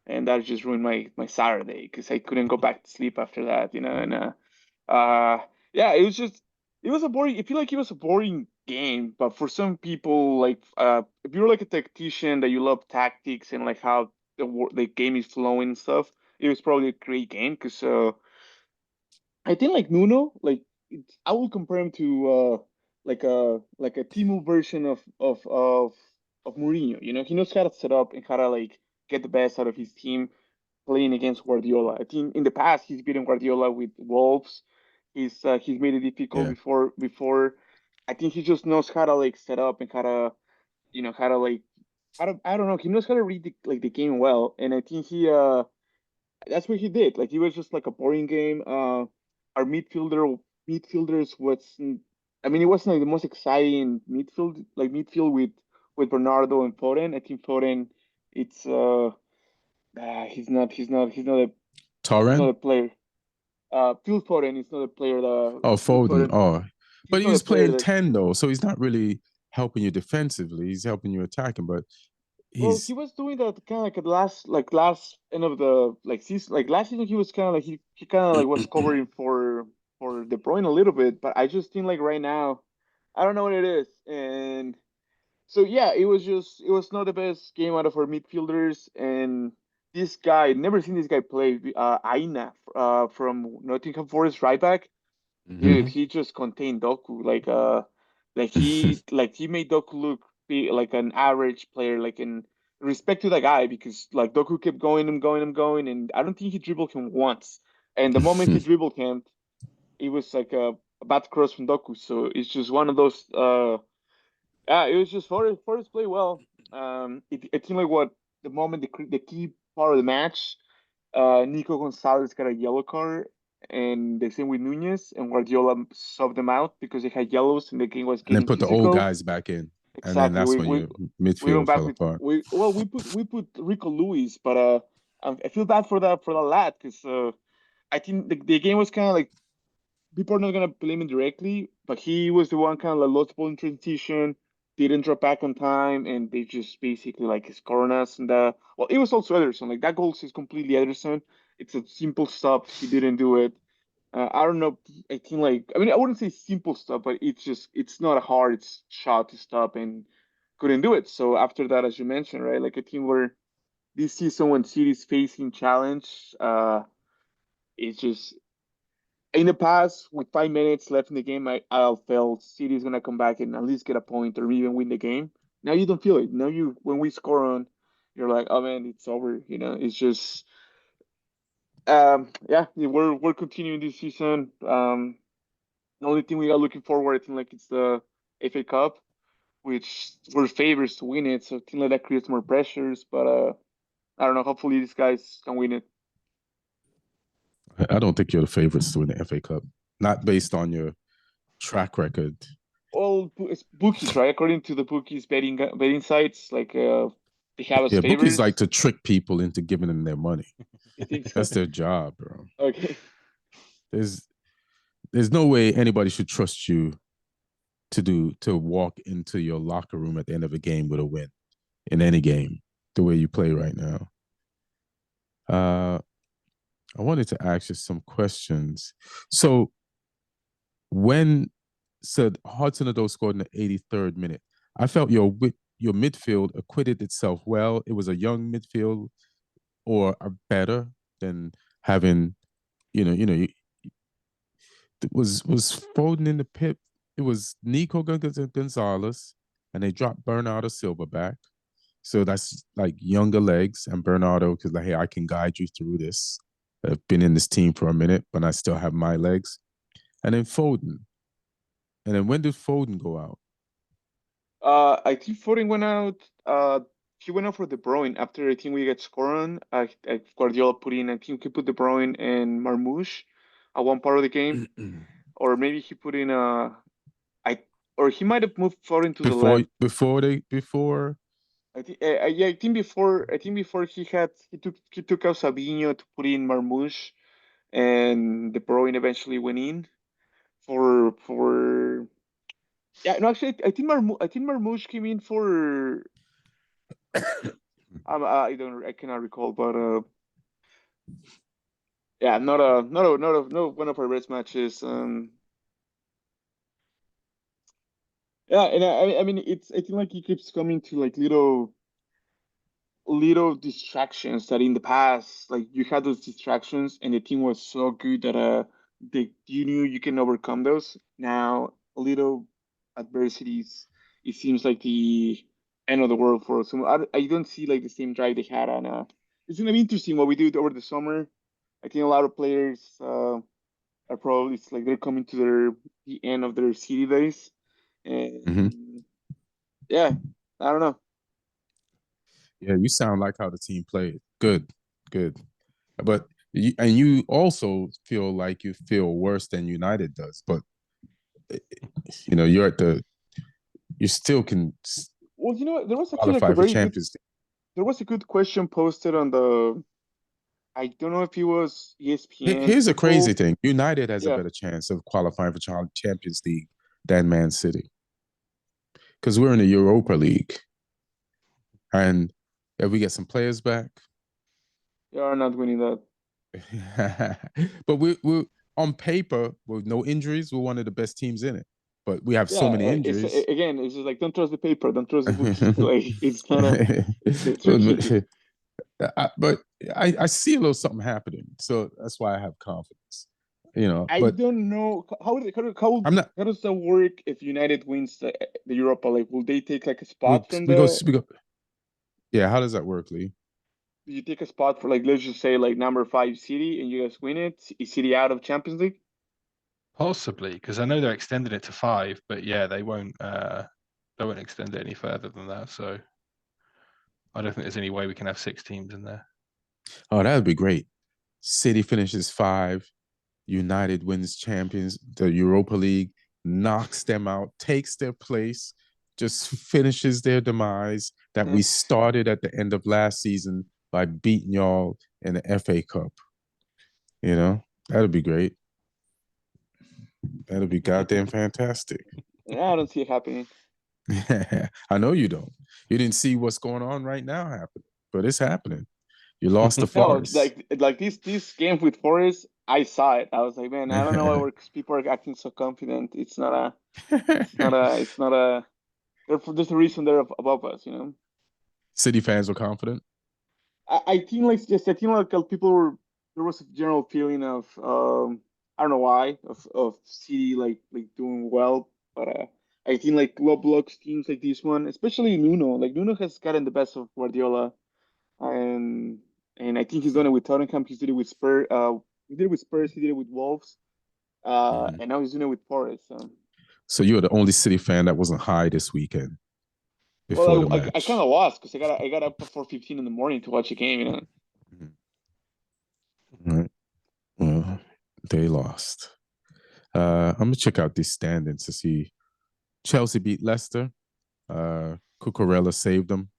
and that just ruined my Saturday because I couldn't go back to sleep after that, you know. And uh, yeah, it was a boring. I feel like it was a boring game, but for some people, like if you're like a tactician that you love tactics and like how the game is flowing and stuff, it was probably a great game because I think like Nuno, like I will compare him to like a Timo version of Mourinho. You know, he knows how to set up and how to like get the best out of his team playing against Guardiola. I think in the past he's beaten Guardiola with Wolves. He's made it difficult Yeah. before. I think he just knows how to like set up and how to how to like I don't know. He knows how to read the game well, and I think he that's what he did. Like he was just like a boring game. Our midfielders was, I mean, it wasn't like the most exciting midfield with Bernardo and Foden. I think Foden, it's he's not Torren? a player. Phil Foden is not a player that Oh, Phil Foden. Foden. Oh, but He's he not a was player playing that 10 though, so he's not really helping you defensively. He's helping you attacking, but Well, he he's was doing that kind of like at last end of the like season. Like last season, he was kind of like he kind of like was covering for De Bruyne a little bit. But I just think like right now, I don't know what it is. And so yeah, it was not the best game out of our midfielders. And this guy, never seen this guy play. Aina from Nottingham Forest, right back. Dude, Mhm. he just contained Doku like he made Doku look be like an average player, like in respect to that guy because like Doku kept going, and I don't think he dribbled him once. And the moment he dribbled him, it was like a bad cross from Doku. So it's just one of those. Yeah, it was just Forest play well. It seemed like what the moment the key part of the match Nico Gonzalez got a yellow card, and the same with Nunez, and Guardiola subbed them out because they had yellows and the game was And then getting put the old physical. guys back in. And then Exactly. that's when your We went midfield back fell with apart. we put Rico Lewis, but I feel bad for that lad because I think the game was kind of like people are not gonna blame him directly, but he was the one kind of like lost the ball in transition, didn't drop back on time, and they just basically like scoring us. And well, it was also Ederson. Like that goal is completely Ederson. It's a simple stop. He didn't do it. I don't know. I think like I mean I wouldn't say simple stop, but it's not a hard shot to stop and couldn't do it. So after that, as you mentioned, right, like a team where this season when City's facing challenge, it's just in the past, with 5 minutes left in the game, I felt City's gonna come back and at least get a point or even win the game. Now you don't feel it. Now you when we score on, you're like, oh man, it's over. You know, it's just yeah, we're continuing this season. The only thing we are looking forward, I think, like it's the FA Cup. which were favorites to win it. So a team like that creates more pressures. But I don't know. Hopefully these guys can win it. I don't think you're the favorites to win the FA Cup, not based on your track record. Well, it's bookies, right? According to the bookies betting sites, like they have us Yeah, favorites. bookies like to trick people into giving them their money. You think so? That's their job, bro. Okay. There's no way anybody should trust you to walk into your locker room at the end of a game with a win in any game, the way you play right now. I wanted to ask you some questions. So when Hudson-Odoi scored in the 83rd minute, I felt your midfield acquitted itself well. It was a young midfield, or are better than having, it was Foden in the pit. It was Nico Gonzalez, and they dropped Bernardo Silva back. So that's like younger legs, and Bernardo, because like, hey, I can guide you through this. I've been in this team for a minute, but I still have my legs. And then Foden. And then when did Foden go out? I think Foden went out. He went out for De Bruyne after I think we got scored on. Guardiola put in. I think he put De Bruyne and Marmoush at one part of the game, or maybe he put in or he might have moved Foden to the left before. I think I think before he took out Savinho to put in Marmoush, and De Bruyne eventually went in for. Yeah, no, actually, I think Marmoush came in for. I cannot recall, but yeah, not one of our best matches. Yeah, and I mean, I think like he keeps coming to like little distractions that in the past, like you had those distractions, and the team was so good that you knew you can overcome those. Now, little adversities, it seems like the end of the world for us. So I don't see like the same drive they had on. It's gonna be interesting what we do over the summer. I think a lot of players are probably it's like they're coming to the end of their city days, and yeah, I don't know. Yeah, you sound like how the team played. Good. But you also feel like you feel worse than United does. But you still can. Well, there was actually like qualify a for very good. Champions League. There was a good question posted on the. I don't know if it was ESPN. Here's a People, crazy thing: United has a yeah. better chance of qualifying for Champions League than Man City, because we're in the Europa League, and if we get some players back, You are not winning that. but we on paper with no injuries, we're one of the best teams in it. But we have so many injuries. It's just like don't trust the paper, don't trust the bookie. Like it's kind of tricky. But I see a little something happening, so that's why I have confidence. I don't know how does that work if United wins the Europa? Like, will they take like a spot from the? Yeah, how does that work, Lee? You take a spot for like let's just say like number 5 City, and you guys win it. Is City out of Champions League? Possibly, because I know they're extending it to 5, but yeah, they won't extend it any further than that. So I don't think there's any way we can have 6 teams in there. Oh, that would be great. City finishes 5, United wins the Europa League, knocks them out, takes their place, just finishes their demise that we started at the end of last season by beating y'all in the FA Cup. That'd be great. That'd be goddamn fantastic. I don't see it happening. I know you don't. You didn't see what's going on right now happening, but it's happening. You lost to Forest. No, like this game with Forest, I saw it. I was like, man, I don't know why people are acting so confident. It's not a. There's a reason they're above us, City fans were confident. I think like people were. There was a general feeling of I don't know why of City like doing well, but I think like low blocks teams like this one, especially Nuno. Like Nuno has gotten the best of Guardiola, and I think he's done it with Tottenham. He's did it with Spurs. He did it with Spurs. He did it with Wolves, and now he's doing it with Forest. So you're the only City fan that wasn't high this weekend. before the Well, I match. kind of lost because I got up at 4:15 in the morning to watch the game. You know. Right. Well, they lost. I'm gonna check out these standings to see. Chelsea beat Leicester. Cucurella saved them.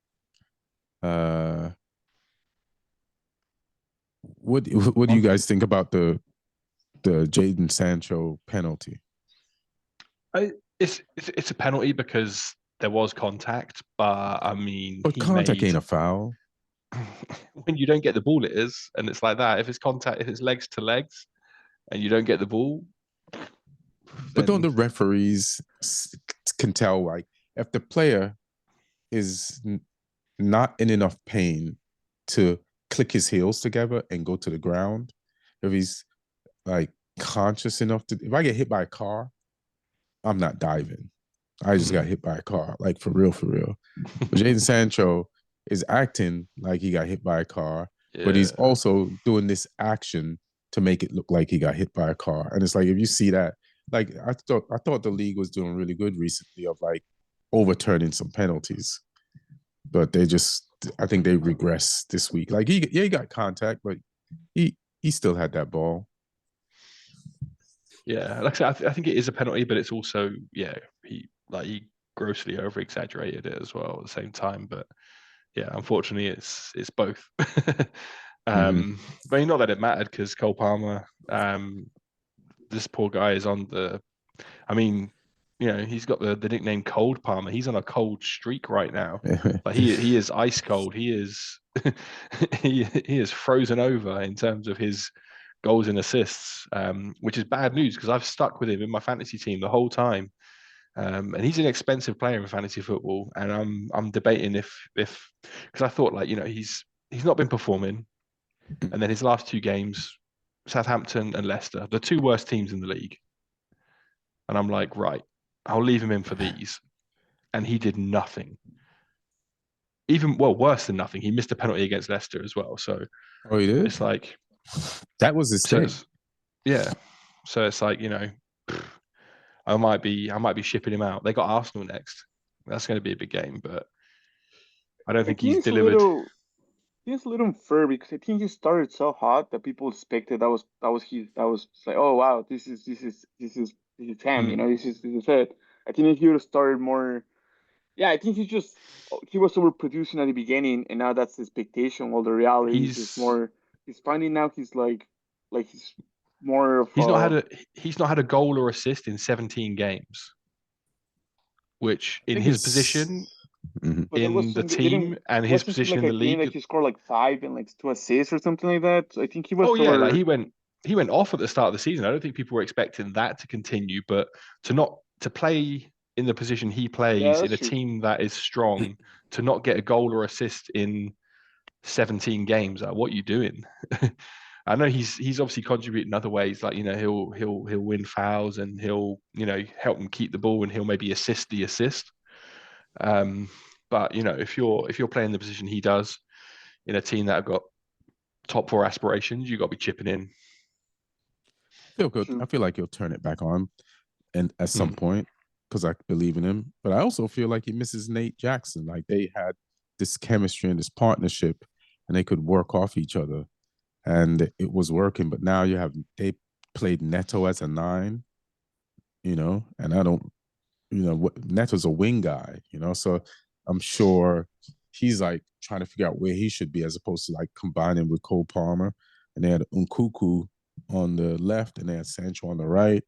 What do you guys think about the Jadon Sancho penalty? It's a penalty because there was contact, but I mean, But contact ain't a foul. When you don't get the ball, it is, and it's like that. If it's contact, if it's legs to legs, and you don't get the ball, but don't the referees can tell, like, if the player is not in enough pain to click his heels together and go to the ground, if he's like conscious enough to, if I get hit by a car, I'm not diving. I just got hit by a car, like for real, for real. But Jadon Sancho is acting like he got hit by a car, but he's also doing this action to make it look like he got hit by a car. And it's like, if you see that, like I thought the league was doing really good recently of like overturning some penalties, but I think they regressed this week. Like he got contact, but he still had that ball. Yeah, like I said, I think it is a penalty, but it's also he grossly over exaggerated it as well at the same time. But yeah, unfortunately, it's both. I mean, not that it mattered because Cole Palmer, this poor guy is on the. I mean, he's got the nickname Cold Palmer. He's on a cold streak right now. Like he is ice cold. He is he is frozen over in terms of his goals and assists, which is bad news because I've stuck with him in my fantasy team the whole time. And he's an expensive player in fantasy football, and I'm debating if because I thought he's not been performing, and then his last two games, Southampton and Leicester, the two worst teams in the league, and I'm like, right, I'll leave him in for these, and he did nothing. Even worse than nothing. He missed a penalty against Leicester as well. So he did. It's like that was his thing. Yeah, so it's like I might be shipping him out. They got Arsenal next. That's going to be a big game, but I don't think he's delivered. It's a little unfair because I think he started so hot that people expected that was like, oh wow, this is him, this is it. I think if he would have started more, I think he was overproducing at the beginning, and now that's the expectation. While the reality is just more. He's finding now he's like he's more of. He's not had a goal or assist in 17 games, which in his position. In the team and his position in the league, like he scored like 5 and like 2 assists or something like that. So I think he was. Like he went off at the start of the season. I don't think people were expecting that to continue, but to play in the position he plays in a team that is strong, to not get a goal or assist in 17 games, what are you doing? I know he's obviously contributing in other ways, like he'll win fouls and he'll help them keep the ball and he'll maybe assist the assist. But if you're playing the position he does in a team that have got top 4 aspirations, you got to be chipping in. Feel good. I feel like he'll turn it back on, and at some point, because I believe in him. But I also feel like he misses Nate Jackson. Like they had this chemistry and this partnership, and they could work off each other, and it was working. But now they played Neto as a 9, and I don't. Neto's a wing guy, so I'm sure he's like trying to figure out where he should be as opposed to like combining with Cole Palmer. And they had Nkunku on the left and they had Sancho on the right.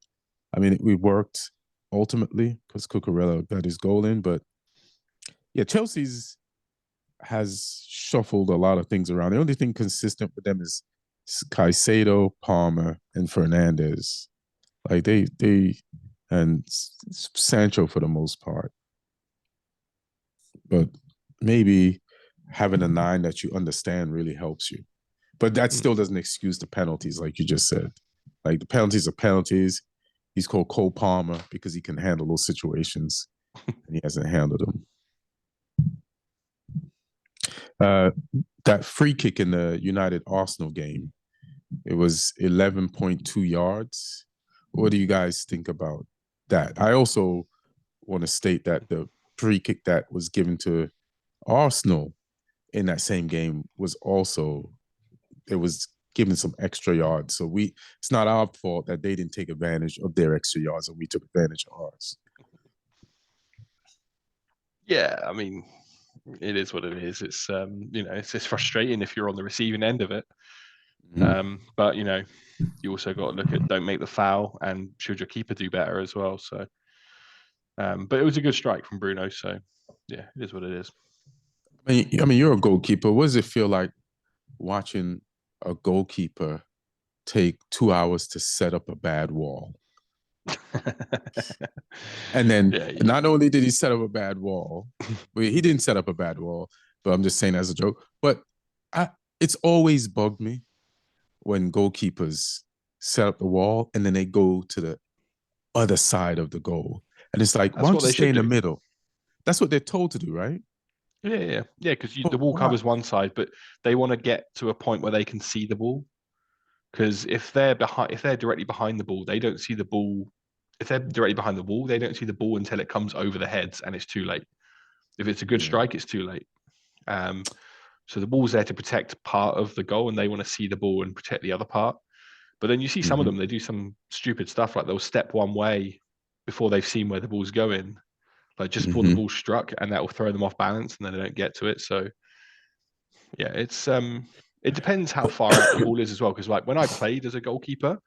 I mean, we worked ultimately because Cucurella got his goal in, but yeah, Chelsea's has shuffled a lot of things around. The only thing consistent with them is Caicedo, Palmer, and Fernandez. Like they and Sancho for the most part. But maybe having a 9 that you understand really helps you. But that still doesn't excuse the penalties, like you just said. Like the penalties are penalties. He's called Cole Palmer because he can handle those situations, and he hasn't handled them. That free kick in the United Arsenal game, it was 11.2 yards. What do you guys think about that? I also want to state that the free kick that was given to Arsenal in that same game was also, it was given some extra yards. So it's not our fault that they didn't take advantage of their extra yards and we took advantage of ours. Yeah, I mean, it is what it is. It's it's frustrating if you're on the receiving end of it. But you also got to look at don't make the foul and should your keeper do better as well. So, but it was a good strike from Bruno. So, yeah, it is what it is. I mean, you're a goalkeeper. What does it feel like watching a goalkeeper take 2 hours to set up a bad wall? And then not only did he set up a bad wall, but he didn't set up a bad wall, but I'm just saying as a joke. But it's always bugged me when goalkeepers set up the wall and then they go to the other side of the goal. And it's like, why don't you stay in the middle? That's what they're told to do, right? Yeah. Because the wall covers one side, but they want to get to a point where they can see the ball. Because if they're directly behind the ball, they don't see the ball. If they're directly behind the wall, they don't see the ball until it comes over the heads, and it's too late. If it's a good strike, it's too late. So the ball's there to protect part of the goal, and they want to see the ball and protect the other part. But then you see some of them, they do some stupid stuff, like they'll step one way before they've seen where the ball's going, like just before the ball struck, and that will throw them off balance, and then they don't get to it. So yeah, it's it depends how far out the ball is as well. Because like when I played as a goalkeeper,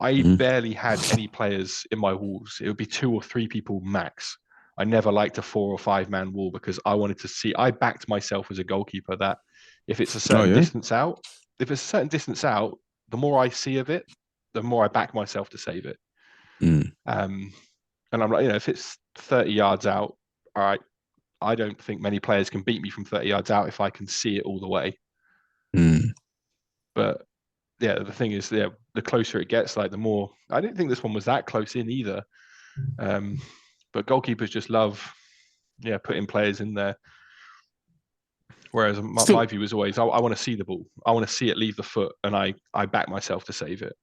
I barely had any players in my walls. It would be 2 or 3 people max. I never liked a 4 or 5 man wall because I wanted to see. I backed myself as a goalkeeper that if it's a certain distance out, the more I see of it, the more I back myself to save it. And I'm like, if it's 30 yards out, all right, I don't think many players can beat me from 30 yards out if I can see it all the way. But yeah, the thing is, the closer it gets, like the more. I didn't think this one was that close in either. But goalkeepers just love, putting players in there. Whereas my view is always, I want to see the ball. I want to see it leave the foot, and I back myself to save it.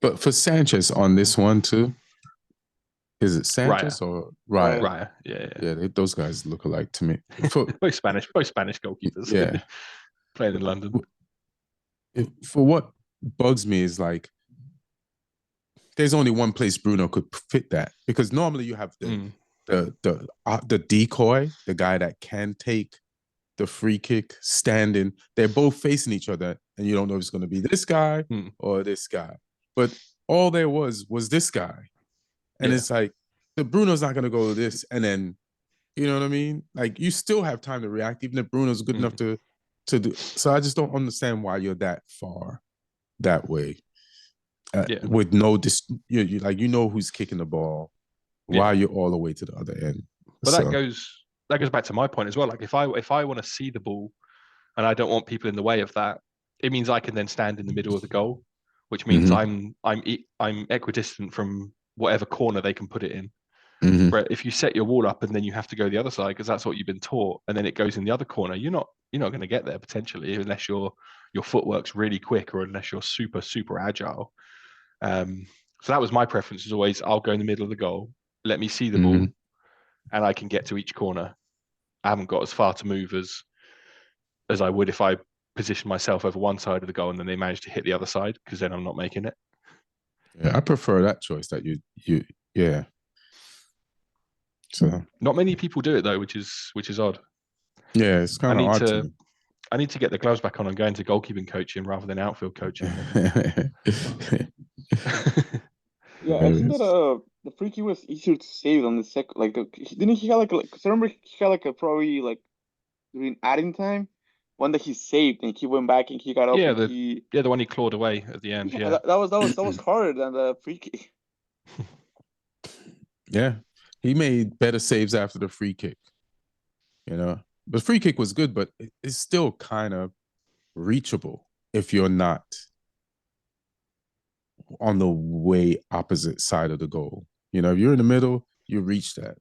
But for Sanchez on this one too, is it Sanchez or Raya? Raya, yeah. Those guys look alike to me. Both Spanish goalkeepers. Yeah, playing in London. For what bugs me is like, there's only one place Bruno could fit that, because normally you have the decoy, the guy that can take the free kick standing. They're both facing each other, and you don't know if it's going to be this guy or this guy. But all there was this guy, and it's like the Bruno's not going to go to this, and then you know what I mean. Like you still have time to react, even if Bruno's good enough to do. So I just don't understand why you're that far that way. With no you know who's kicking the ball. Why you're all the way to the other end? But that goes back to my point as well. Like if I want to see the ball and I don't want people in the way of that, it means I can then stand in the middle of the goal, which means I'm equidistant from whatever corner they can put it in. But if you set your wall up and then you have to go the other side because that's what you've been taught, and then it goes in the other corner, you're not going to get there potentially unless your footwork's really quick or unless you're super, super agile. So that was my preference, is always I'll go in the middle of the goal, let me see the ball, and I can get to each corner. I haven't got as far to move as I would if I position myself over one side of the goal and then they manage to hit the other side, because then I'm not making it. Yeah, I prefer that choice that you So not many people do it though, which is odd. Yeah, it's kind of odd to me. I need to get the gloves back on and go into goalkeeping coaching rather than outfield coaching. Yeah, I think that the free kick was easier to save on the second. Like, didn't he have cause I remember he had a probably like during adding time, one that he saved and he went back and he got up. Yeah, the one he clawed away at the end. Yeah, that was harder than the free kick. Yeah, he made better saves after the free kick. The free kick was good, but it's still kind of reachable if you're not on the way opposite side of the goal. If you're in the middle, you reach that.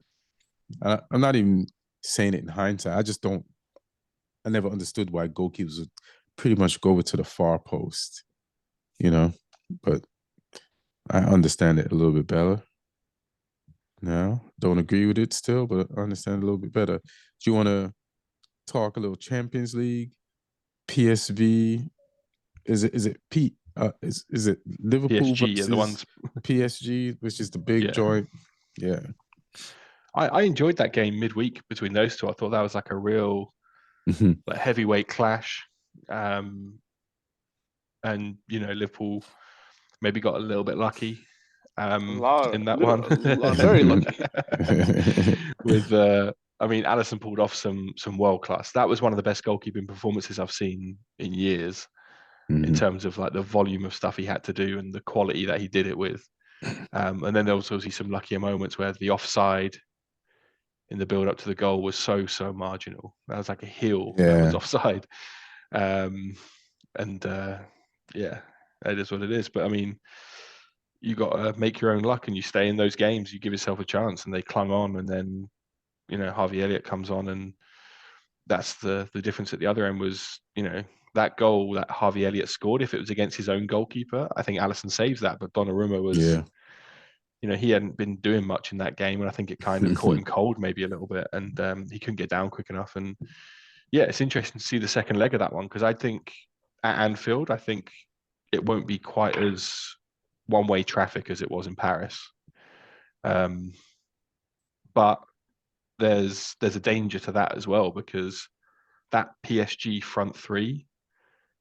I'm not even saying it in hindsight. I never understood why goalkeepers would pretty much go over to the far post, but I understand it a little bit better. No, don't agree with it still, but I understand a little bit better. Do you want to talk a little Champions League, PSV? Is it P? Is it Liverpool PSG are the versus ones. PSG, which is the big Yeah. joint? Yeah. I enjoyed that game midweek between those two. I thought that was like a real like heavyweight clash. And Liverpool maybe got a little bit lucky in that one. Very lucky. With I mean, Alisson pulled off some world class. That was one of the best goalkeeping performances I've seen in years, in terms of like the volume of stuff he had to do and the quality that he did it with. And then there was obviously some luckier moments where the offside in the build up to the goal was so marginal. That was like a heel that was offside. And yeah, it is what it is. But I mean, you got to make your own luck, and you stay in those games. You give yourself a chance, and they clung on. And then Harvey Elliott comes on, and that's the difference at the other end was that goal that Harvey Elliott scored. If it was against his own goalkeeper, I think Alisson saves that. But Donnarumma was. He hadn't been doing much in that game, and I think it kind of caught him cold maybe a little bit, and he couldn't get down quick enough. And yeah, it's interesting to see the second leg of that one, because I think at Anfield, I think it won't be quite as one-way traffic as it was in Paris. But there's a danger to that as well, because that PSG front three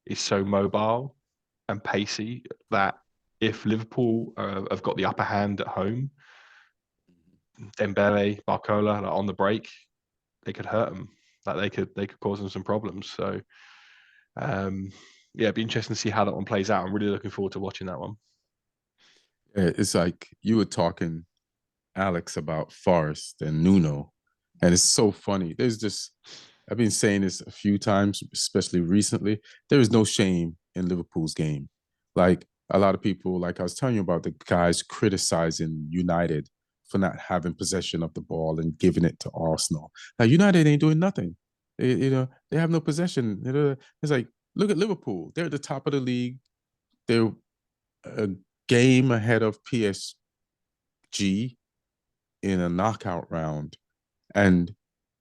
is so mobile and pacey that if Liverpool have got the upper hand at home, Dembele, Barcola on the break, they could hurt them. Like they could cause them some problems. So it'd be interesting to see how that one plays out. I'm really looking forward to watching that one. It's like you were talking, Alex, about Forest and Nuno, and it's so funny. I've been saying this a few times, especially recently. There is no shame in Liverpool's game. Like a lot of people, like I was telling you about the guys criticizing United for not having possession of the ball and giving it to Arsenal. Now United ain't doing nothing. They have no possession. It's like, look at Liverpool. They're at the top of the league. They're a game ahead of PSG in a knockout round. And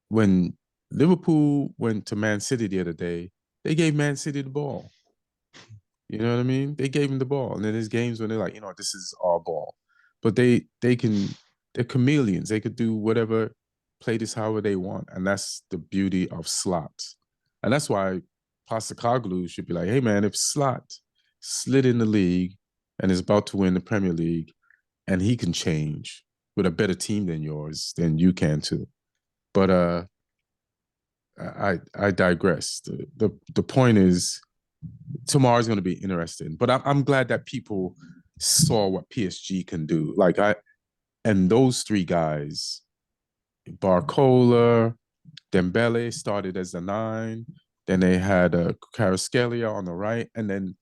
when Liverpool went to Man City the other day, they gave Man City the ball. You know what I mean? They gave him the ball. And then there's games when they're like, this is our ball. But they're chameleons. They could do whatever, play this however they want. And that's the beauty of slots. And that's why Postecoglou should be like, hey man, if Slot slid in the league and is about to win the Premier League, and he can change with a better team than yours, then you can too. But I digress. The point is, tomorrow's going to be interesting. But I'm glad that people saw what PSG can do. And those three guys, Barcola, Dembele started as the 9. Then they had Kvaratskhelia on the right, and then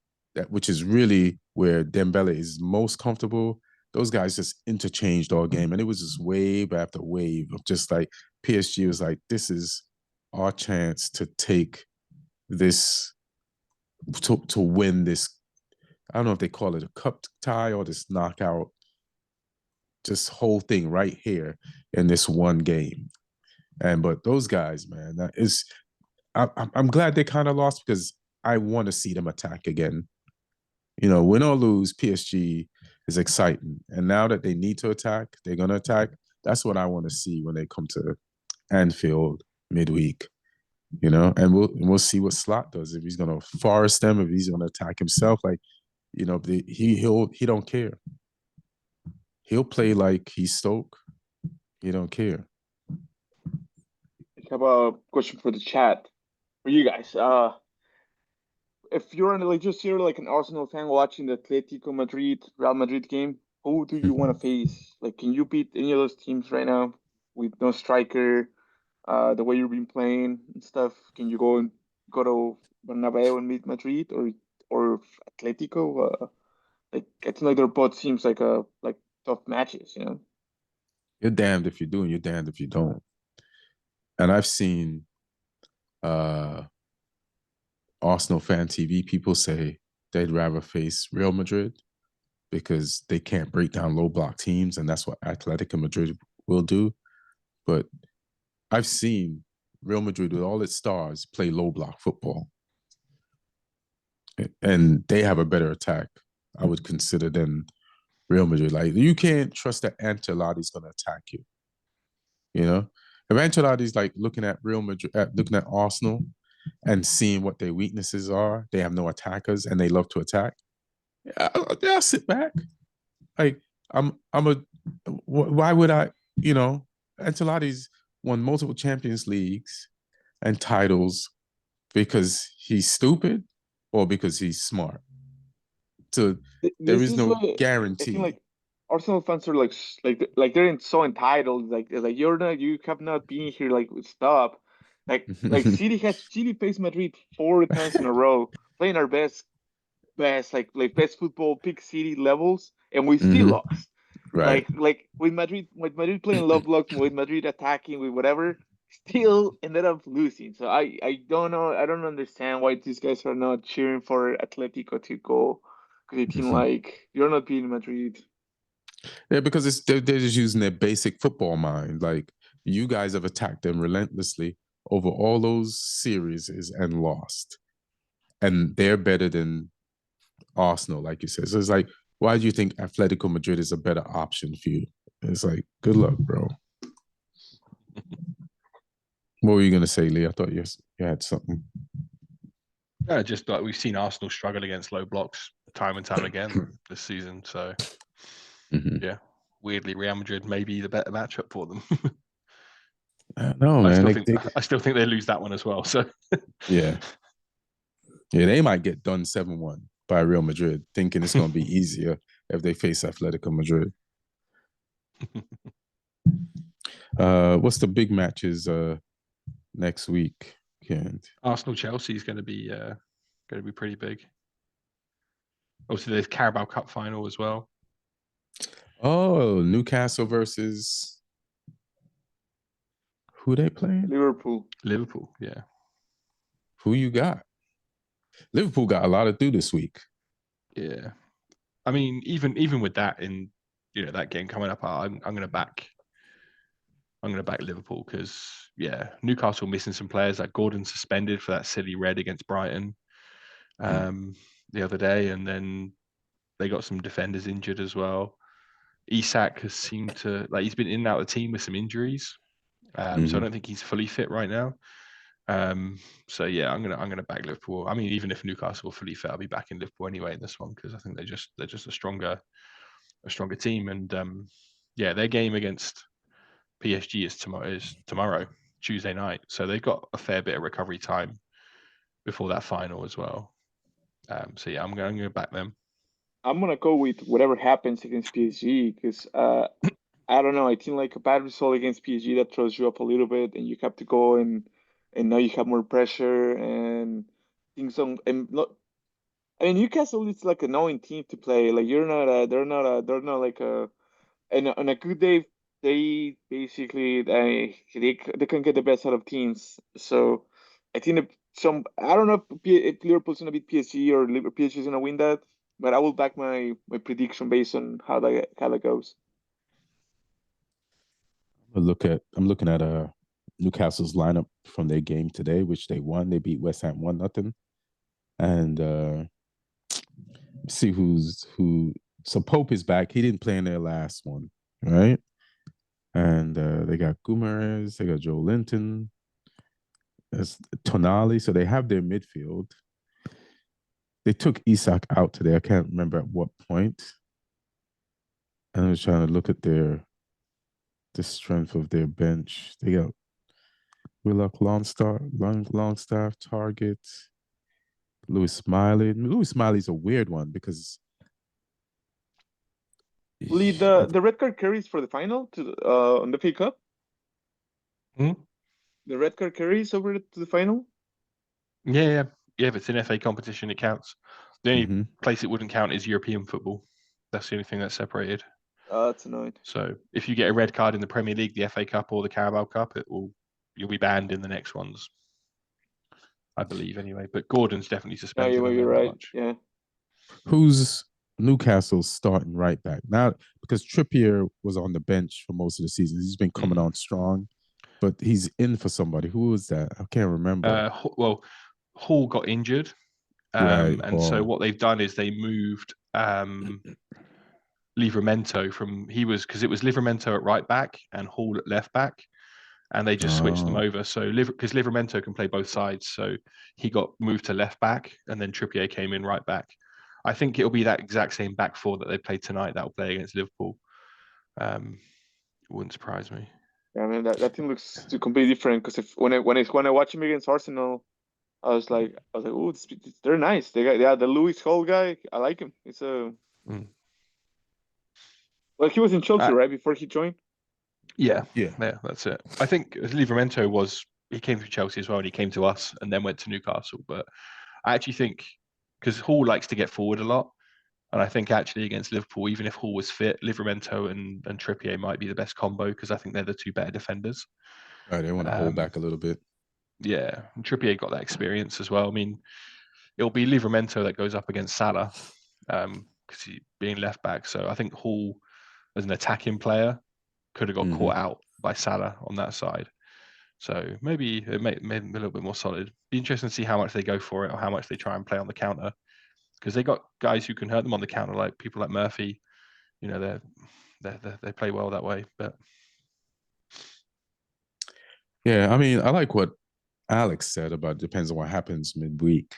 which is really where Dembele is most comfortable. Those guys just interchanged all game, and it was just wave after wave of just like PSG was like, this is our chance to take this, to win this. I don't know if they call it a cup tie or this knockout, just whole thing right here in this one game. But those guys, man, I'm glad they kind of lost, because I want to see them attack again. Win or lose, PSG is exciting. And now that they need to attack, they're going to attack. That's what I want to see when they come to Anfield midweek. And we'll see what Slot does. If he's going to forest them, if he's going to attack himself, he don't care. He'll play like he's Stoke. He don't care. I have a question for the chat for you guys. If you're you're like an Arsenal fan watching the Atletico Madrid Real Madrid game, who do you want to face? Like, can you beat any of those teams right now with no striker? The way you've been playing and stuff, can you go to Bernabeu and meet Madrid or Atletico? It's like they're both seems like tough matches, You're damned if you do, and you're damned if you don't. And I've seen Arsenal fan TV people say they'd rather face Real Madrid because they can't break down low block teams, and that's what Atletico Madrid will do. But I've seen Real Madrid with all its stars play low block football, and they have a better attack, I would consider, than Real Madrid. Like, you can't trust that Ancelotti's going to attack you. You know, if Ancelotti's like looking at Real Madrid, looking at Arsenal, and seeing what their weaknesses are, they have no attackers and they love to attack. I'll sit back. Like, why would I? You know, Ancelotti's won multiple Champions Leagues and titles because he's stupid or because he's smart. So there is no guarantee. I think like Arsenal fans are like they're so entitled. Like you have not been here. Like, stop. Like City faced Madrid 4 times in a row, playing our best like best football, pick City levels, and we still lost. Right. Like with Madrid playing low blocks, with Madrid attacking, with whatever, still ended up losing. So I don't know. I don't understand why these guys are not cheering for Atletico to go, because they think like you're not beating Madrid. Yeah, because they're just using their basic football mind. Like, you guys have attacked them relentlessly over all those series and lost, and they're better than Arsenal, like you said. So it's like, why do you think Atletico Madrid is a better option for you? It's like, good luck, bro. What were you gonna say, Lee? I thought you had something. Yeah, just like we've seen Arsenal struggle against low blocks time and time again this season. So yeah, weirdly, Real Madrid may be the better matchup for them. No, man. I still think they lose that one as well. So yeah, they might get done 7-1 by Real Madrid, thinking it's going to be easier if they face Atletico Madrid. What's the big matches next week, Kent? Arsenal Chelsea is going to be pretty big. Also, there's Carabao Cup final as well. Oh, Newcastle versus who they playing? Liverpool, yeah. Who you got? Liverpool got a lot to do this week. Yeah, I mean, even with that in that game coming up, I'm going to back Liverpool because Newcastle missing some players, like Gordon suspended for that silly red against Brighton the other day, and then they got some defenders injured as well. Isak has seemed to he's been in and out of the team with some injuries, so I don't think he's fully fit right now. So yeah, I'm gonna back Liverpool. I mean, even if Newcastle are fully fit, I'll be backing Liverpool anyway in this one because I think they're just a stronger team, and their game against PSG is tomorrow, Tuesday night. So they've got a fair bit of recovery time before that final as well. So yeah, I'm going to back them. I'm gonna go with whatever happens against PSG because I don't know. I think like a bad result against PSG that throws you up a little bit, and you have to go and now you have more pressure and things on. And not, I mean, Newcastle is like a knowing team to play. Like they're not like a. And on a good day, they basically they can get the best out of teams. So I think I don't know if Liverpool's gonna beat PSG or PSG is gonna win that, but I will back my prediction based on how that goes. I'm looking at Newcastle's lineup from their game today, which they won. They beat West Ham 1-0. And see who. So Pope is back. He didn't play in their last one, right? And they got Guimaraes, they got Joe Linton, there's Tonali. So they have their midfield. They took Isak out today. I can't remember at what point. And I was trying to look at the strength of their bench. They got Willock, Longstaff, Target, Louis Smiley. Louis Smiley's a weird one because The red card carries for the final to on the FA Cup. The red card carries over to the final. Yeah. If it's an FA competition, it counts. The only place it wouldn't count is European football. That's the only thing that's separated. That's annoying. So if you get a red card in the Premier League, the FA Cup, or the Carabao Cup, you'll be banned in the next ones, I believe, anyway. But Gordon's definitely suspended. You're right. Yeah. Who's Newcastle's starting right back now because Trippier was on the bench for most of the season. He's been coming on strong, but he's in for somebody. Who was that? I can't remember. Well, Hall got injured, Right, and so what they've done is they moved Livramento from because it was Livramento at right back and Hall at left back, and they just switched them over. So because Livramento can play both sides, so he got moved to left back, and then Trippier came in right back. I think it'll be that exact same back four that they played tonight that will play against Liverpool. It wouldn't surprise me. Yeah, I mean that team looks completely different because when I watch him against Arsenal, I was like, oh, they're nice. They got the Lewis Hall guy. I like him. It's a well, he was in Chelsea right before he joined. Yeah, that's it. I think Livramento he came through Chelsea as well, and he came to us and then went to Newcastle. But I actually think because Hall likes to get forward a lot, and I think actually against Liverpool, even if Hall was fit, Livramento and Trippier might be the best combo because I think they're the two better defenders. They want to hold back a little bit. Yeah, and Trippier got that experience as well. I mean, it'll be Livramento that goes up against Salah because he being left back. So I think Hall, as an attacking player, could have got caught out by Salah on that side. So maybe it made him a little bit more solid. Be interesting to see how much they go for it or how much they try and play on the counter, because they got guys who can hurt them on the counter, like people like Murphy. You know, they play well that way. But yeah, I mean, I like what Alex said about depends on what happens midweek,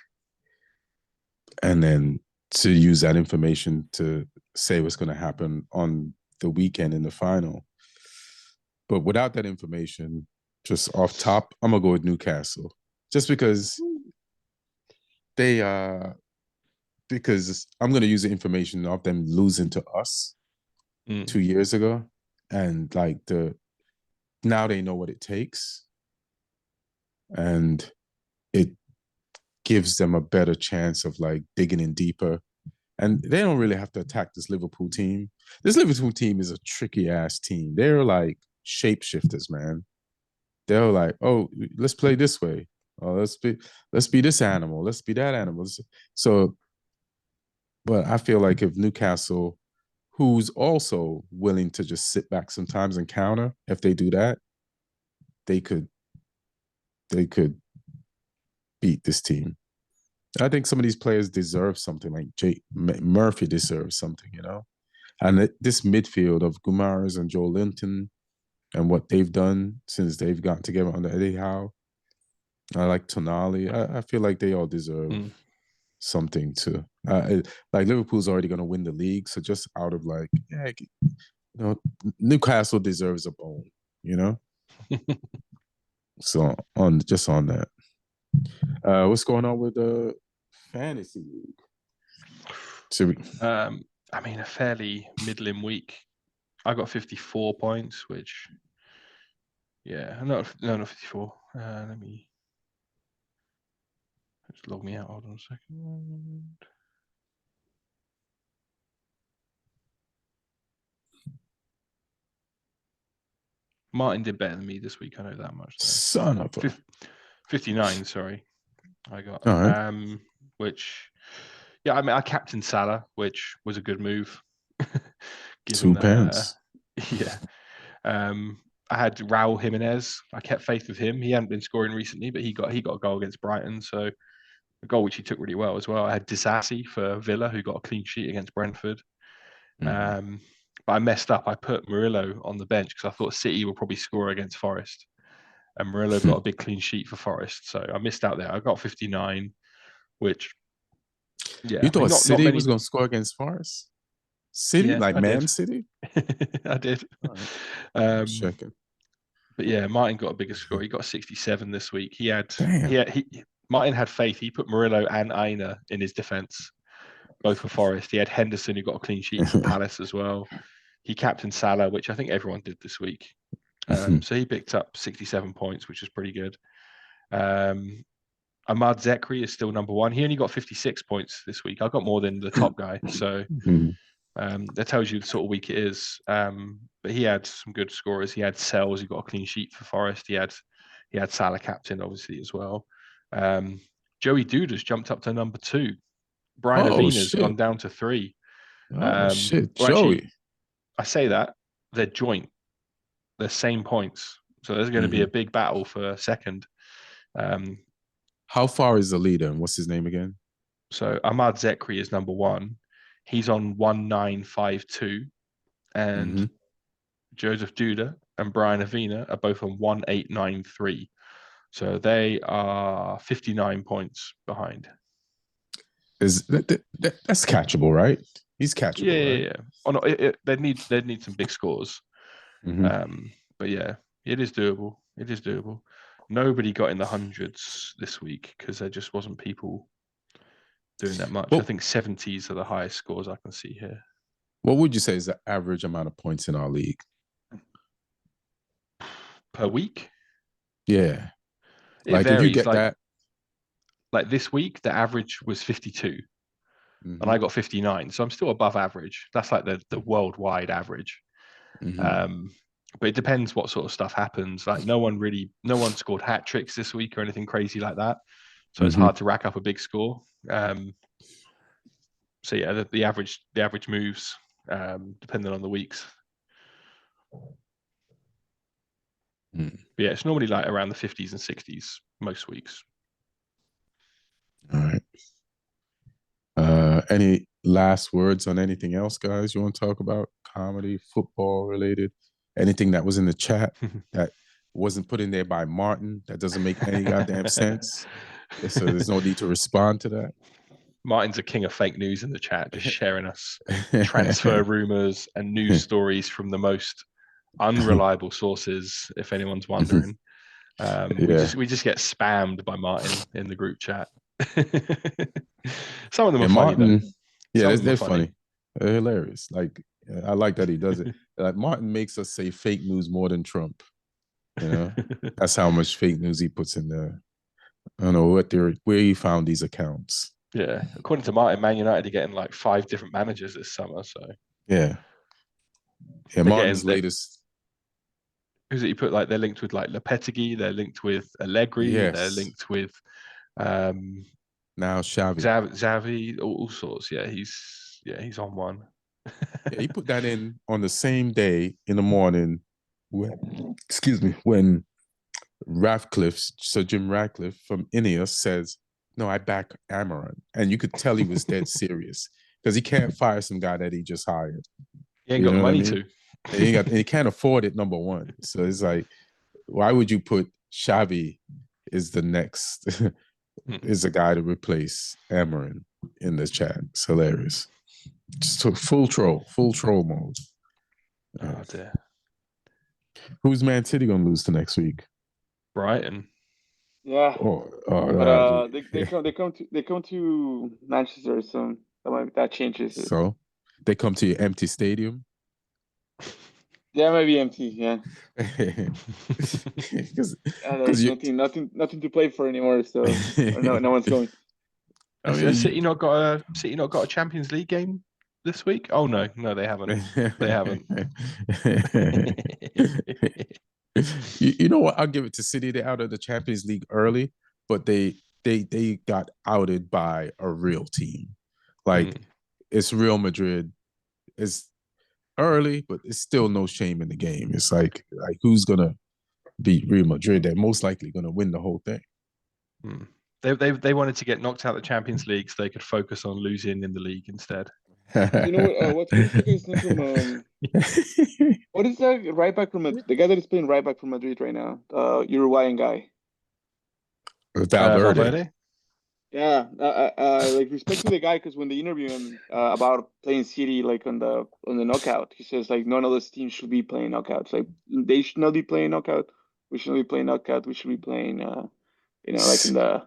and then to use that information to say what's going to happen on the weekend in the final. But without that information, just off top, I'm gonna go with Newcastle, just because because I'm gonna use the information of them losing to us 2 years ago, and like now they know what it takes, and it gives them a better chance of like digging in deeper. And they don't really have to attack this Liverpool team. This Liverpool team is a tricky ass team. They're like shapeshifters, man. They're like, oh, let's play this way. Oh, let's be this animal. Let's be that animal. So, but I feel like if Newcastle, who's also willing to just sit back sometimes and counter, if they do that, they could beat this team. I think some of these players deserve something. Like Murphy deserves something, you know. And this midfield of Guimaraes and Joe Linton and what they've done since they've gotten together under Eddie Howe. I like Tonali. I feel like they all deserve something too. Like Liverpool's already going to win the league, so just out of like, Newcastle deserves a bone, you know. So on that, what's going on with the fantasy league? I mean, a fairly middling week. I got 54 points, which, not 54. Let me just log me out. Hold on a second. Martin did better than me this week. I know that much. Though. Son of a 59. Sorry, I got. Right. Which, I mean, I captained Salah, which was a good move. Given £2. Yeah. I had Raul Jimenez. I kept faith with him. He hadn't been scoring recently, but he got a goal against Brighton, so a goal which he took really well as well. I had Disassi for Villa, who got a clean sheet against Brentford. But I messed up. I put Murillo on the bench because I thought City will probably score against Forest, and Murillo got a big clean sheet for Forest, so I missed out there. I got 59, which you thought City was going to score against Forest? City, Man City? I did. Right. Checking. But yeah, Martin got a bigger score. He got 67 this week. Martin had faith. He put Murillo and Aina in his defence, both for Forest. He had Henderson, who got a clean sheet for Palace as well. He captained Salah, which I think everyone did this week. So he picked up 67 points, which is pretty good. Ahmad Zekri is still number one. He only got 56 points this week. I got more than the top guy. So that tells you the sort of week it is. But he had some good scorers. He had Sells, who got a clean sheet for Forest. He had Salah captain, obviously, as well. Joey Duda's jumped up to number 2. Brian Avina's gone down to 3. Shit, well, Joey. actually, I say that they're joint. They're same points. So there's going to be a big battle for second. How far is the leader and what's his name again? So Ahmad Zekri is number 1. He's on 1952. And Joseph Duda and Brian Avina are both on 1893. So they are 59 points behind. Is that's catchable, right? He's catchable, right? Yeah. Oh no, they'd need some big scores. But yeah, it is doable. It is doable. Nobody got in the hundreds this week because there just wasn't people doing that much. I think 70s are the highest scores I can see here. What would you say is the average amount of points in our league? Per week? Yeah. It varies. If you get that. Like this week, the average was 52. And I got 59. So I'm still above average. That's like the worldwide average. But it depends what sort of stuff happens. Like no one scored hat tricks this week or anything crazy like that. So it's hard to rack up a big score. So yeah, the average moves depending on the weeks. But yeah, it's normally like around the 50s and 60s most weeks. All right. Any last words on anything else, guys? You want to talk about comedy, football related? Anything that was in the chat that wasn't put in there by Martin that doesn't make any goddamn sense? So there's no need to respond to that. Martin's a king of fake news in the chat, just sharing us transfer rumors and news stories from the most unreliable sources, if anyone's wondering. We just get spammed by Martin in the group chat. Some of them are Martin, funny, though. Yeah, they're funny. They're hilarious. Like, I like that he does it. Like, Martin makes us say fake news more than Trump. You know, that's how much fake news he puts in there. I don't know where he found these accounts. Yeah, according to Martin, Man United are getting like 5 different managers this summer. So yeah, Martin's latest. Who's it? You put like they're linked with like Lopetegui. They're linked with Allegri. Yes. They're linked with now Xavi. Xavi, all sorts. Yeah, he's on one. Yeah, he put that in on the same day in the morning. When Sir Jim Ratcliffe from Ineos says, "No, I back Amaran," and you could tell he was dead serious because he can't fire some guy that he just hired. He ain't got the money to. He can't afford it. Number one, so it's like, why would you put Xavi is the next is a guy to replace Amaran in the chat? It's hilarious. Just full troll mode. Oh dear. Who's Man City gonna lose to next week? Brighton. Yeah. But they come to Manchester, so that changes it. So they come to your empty stadium. Yeah, maybe empty. Yeah. Because nothing to play for anymore. So no one's going. Has City not got a Champions League game this week? Oh no, they haven't. They haven't. You know what? I'll give it to City. They're out of the Champions League early, but they got outed by a real team. Like it's Real Madrid. It's early, but it's still no shame in the game. It's like who's gonna beat Real Madrid? They're most likely gonna win the whole thing. They wanted to get knocked out of the Champions League so they could focus on losing in the league instead. You know what? What's the guy's name from? What is that right back from the guy that is playing right back from Madrid right now? Uruguayan guy. Valverde. Yeah, like respect to the guy because when they interview him about playing City like on the knockout, he says like none of those teams should be playing knockouts. Like they should not be playing knockout. We shouldn't be playing knockout. We should be playing, like in the.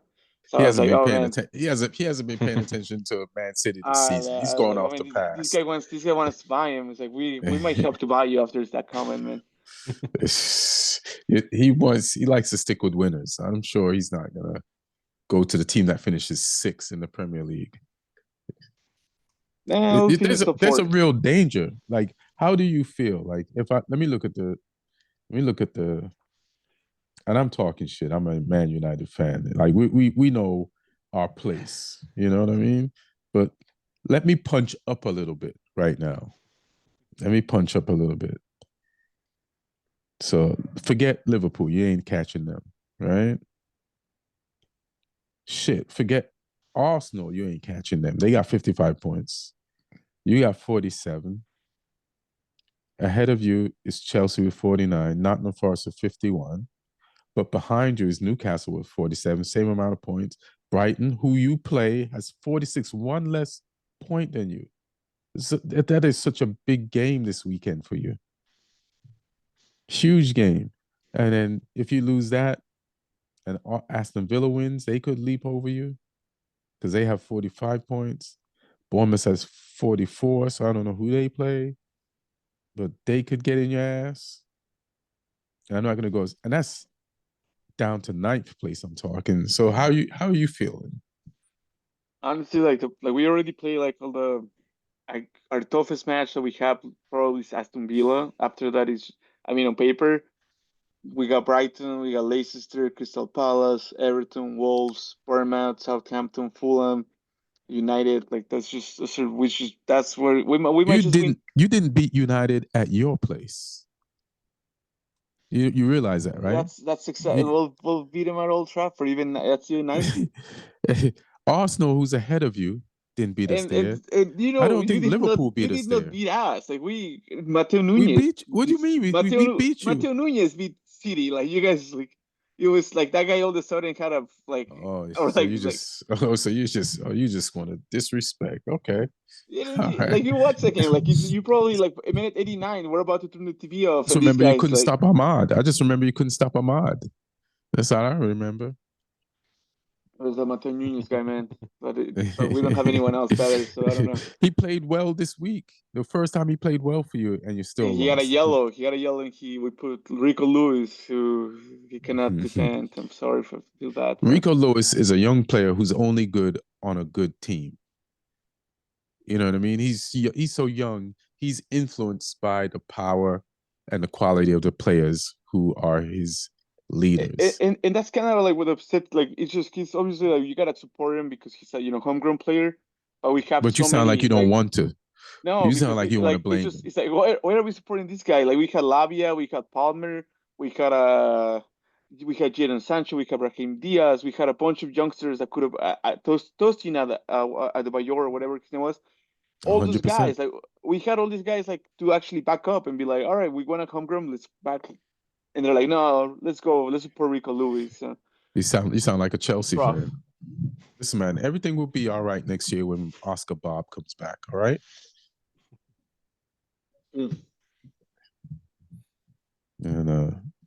So he hasn't been paying attention. He hasn't been paying attention to Man City this season. He's going off the pass. This guy wants to buy him. It's like we might help to buy you after that comment, man. He likes to stick with winners. I'm sure he's not gonna go to the team that finishes 6th in the Premier League. There's a real danger. Like, how do you feel? Like, let me look at the, and I'm talking shit. I'm a Man United fan. Like, we know our place. You know what I mean? But let me punch up a little bit, right now. Let me punch up a little bit. So forget Liverpool. You ain't catching them, right? Shit, forget Arsenal. You ain't catching them. They got 55 points. You got 47. Ahead of you is Chelsea with 49, Nottingham Forest with 51. But behind you is Newcastle with 47, same amount of points. Brighton, who you play, has 46, one less point than you. So that is such a big game this weekend for you. Huge game. And then if you lose that and Aston Villa wins, they could leap over you because they have 45 points. Bournemouth has 44, so I don't know who they play, but they could get in your ass. And I'm not going to go, and that's down to 9th place I'm talking. So how are you feeling? Honestly, like we already play like all the our toughest match that we have probably is Aston Villa. After that is, I mean, on paper, we got Brighton, we got Leicester, Crystal Palace, Everton, Wolves, Bournemouth, Southampton, Fulham, United. Like that's where we might just win. You didn't beat United at your place. You realize that, right? That's exciting. We'll beat them at Old Trafford. Even that's even nicely. Arsenal, who's ahead of you, didn't beat us there. And I don't think Liverpool beat us there. You did not beat us. Like Mateo Nunez. We beat. What do you mean? We beat you. Mateo Nunez beat City. Like you guys, like it was like that guy all of a sudden kind of like. So you just want to disrespect. Okay. Like you watch the game, like you probably like a minute 89. We're about to turn the TV off. Just remember you couldn't stop Ahmad. I just remember you couldn't stop Ahmad. That's all I remember. It was the Mateo Nunez guy, man. But we don't have anyone else better, so I don't know. He played well this week. The first time he played well for you, and you still he got a yellow. He got a yellow, and we put Rico Lewis, who he cannot defend. I'm sorry for do that. Rico Lewis is a young player who's only good on a good team. You know what I mean? He's so young. He's influenced by the power and the quality of the players who are his leaders. And that's kind of like what upset. Like he's obviously like you gotta support him because he's a homegrown player. But we have. But you sound like you don't want to. No, you sound like you want to blame. It's like why are we supporting this guy? Like we had Lavia, we had Palmer, we had Jadon Sancho, we had Raheem Diaz, we had a bunch of youngsters that could have Tostina at the Bayor or whatever his name was. All 100%. Those guys, like we had all these guys like to actually back up and be like, all right, we want to homegrown, let's back. And they're like, no, let's go, let's support Rico Lewis. You sound like a Chelsea fan. Listen, man, everything will be all right next year when Oscar Bob comes back. All right. And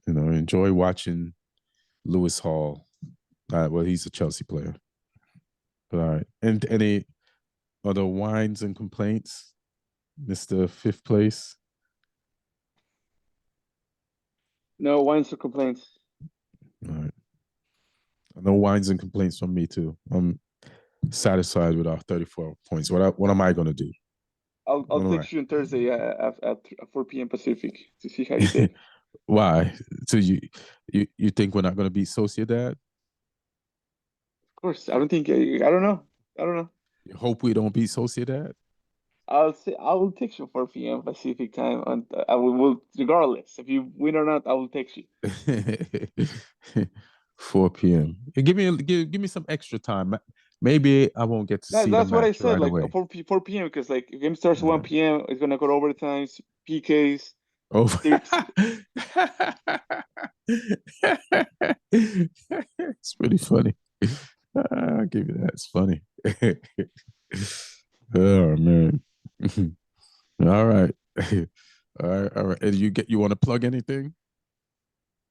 enjoy watching Lewis Hall. Well, he's a Chelsea player. But all right. And any other whines and complaints, Mr. 5th place? No whines or complaints. All right. No whines and complaints from me too. I'm satisfied with our 34 points. What am I going to do? I'll text you on Thursday at 4 p.m. Pacific to see how you did. Why? So you think we're not going to beat Sociedad? Of course. I don't know. You hope we don't beat Sociedad? I will text you 4 p.m. Pacific time, and I will regardless if you win or not. I will text you. 4 p.m. Give me some extra time. Maybe I won't get to see. That's what I said. Right like 4 p.m. because like if game starts 1 p.m. It's gonna go to overtime, PKs. Over. It's pretty funny. I'll give you that. It's funny. Oh man. All right. All right. And you want to plug anything?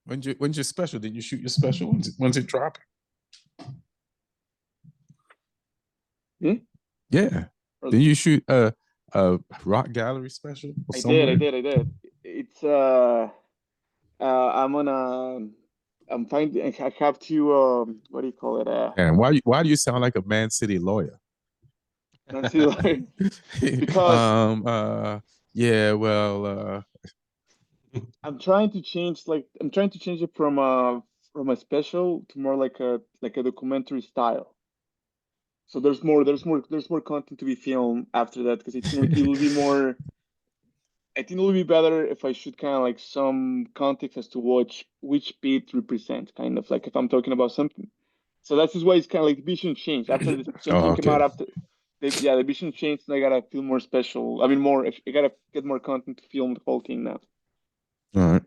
When's your special? Did you shoot your special? When's it dropping? Yeah. Did you shoot a rock gallery special? I did. It's I'm finding. I have to what do you call it? And why do you sound like a Man City lawyer? Man City lawyer. Because yeah, well I'm trying to change it from a special to more like a documentary style. So there's more content to be filmed after that, because it will be more. I think it will be better if I should kind of like some context as to which bit represents, kind of like if I'm talking about something. So that's just why it's kind of like the vision changed after something came out after. The vision changed, and I gotta feel more special. I mean, I gotta get more content to film the whole thing now. All right,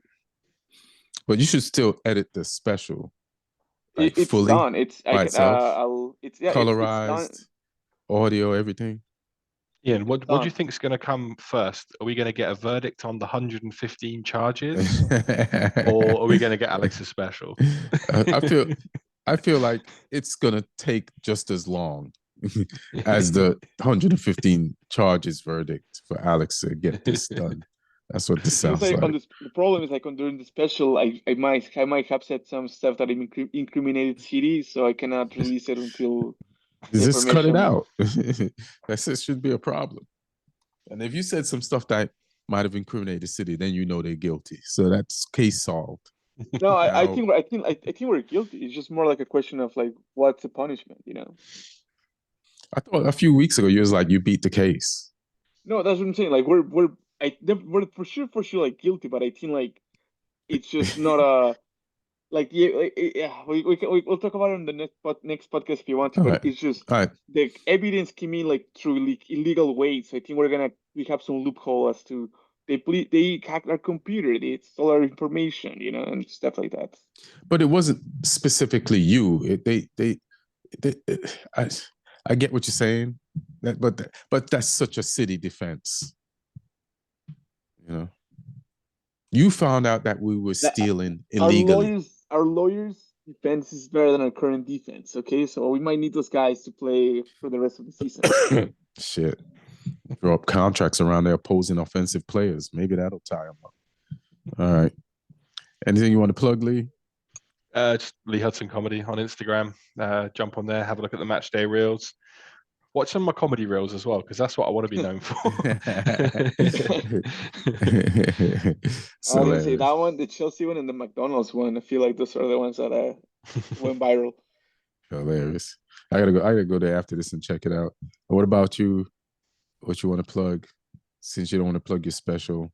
but you should still edit the special, like It's fully done. It's I by can itself, it's done. colorized, audio, everything. Yeah, and what do you Done. think is going to come first? Are we going to get a verdict on the 115 charges, or are we going to get Alex's special? I feel like it's gonna take just as long as the 115 charges verdict for Alex to get this done. That's what this sounds like. like. The problem is like during the special, I might have said some stuff that incriminated City, so I cannot release it until Just cut it out. That should be a problem. And if you said some stuff that might have incriminated City, then you know they're guilty. So that's case solved. No, I think we're guilty. It's just more like a question of like what's the punishment, you know? I thought a few weeks ago you was like you beat the case. No, that's what I'm saying. Like we're for sure like guilty, but I think like it's just not a like we'll talk about it in the next podcast if you want to. All but right. It's just all right. The evidence came in like through illegal ways. So I think we have some loophole as to they hacked our computer, they stole our information, you know, and stuff like that. But it wasn't specifically you. I get what you're saying, but that's such a City defense. You know, you found out that we were stealing illegally. Our lawyers' defense is better than our current defense. Okay, so we might need those guys to play for the rest of the season. Shit, throw up contracts around their opposing offensive players. Maybe that'll tie them up. All right. Anything you want to plug, Lee? Just Lee Hudson Comedy on Instagram. Jump on there, have a look at the match day reels. Watch some of my comedy reels as well, because that's what I want to be known for. I was gonna say that one, the Chelsea one, and the McDonald's one. I feel like those are the ones that went viral. Hilarious. I gotta go there after this and check it out. What about you? What you want to plug? Since you don't want to plug your special.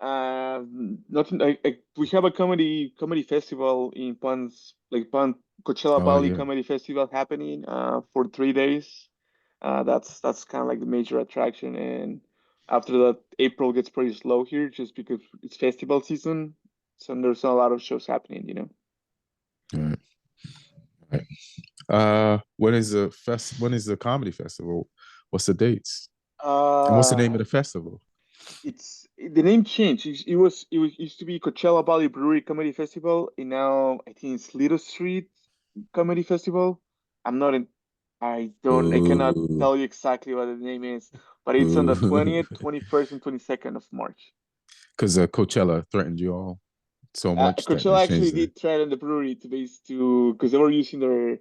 Nothing. We have a comedy festival in Coachella Valley Comedy Festival happening for 3 days. That's kind of like the major attraction, and after that, April gets pretty slow here just because it's festival season. So there's not a lot of shows happening, you know. All right. When is the comedy festival? What's the dates? And what's the name of the festival? The name changed. It used to be Coachella Valley Brewery Comedy Festival, and now I think it's Little Street Comedy Festival. I cannot tell you exactly what the name is, but it's on the 20th, 21st, and 22nd of March. Because Coachella threatened you all so much. Coachella actually did threaten the brewery because they were using their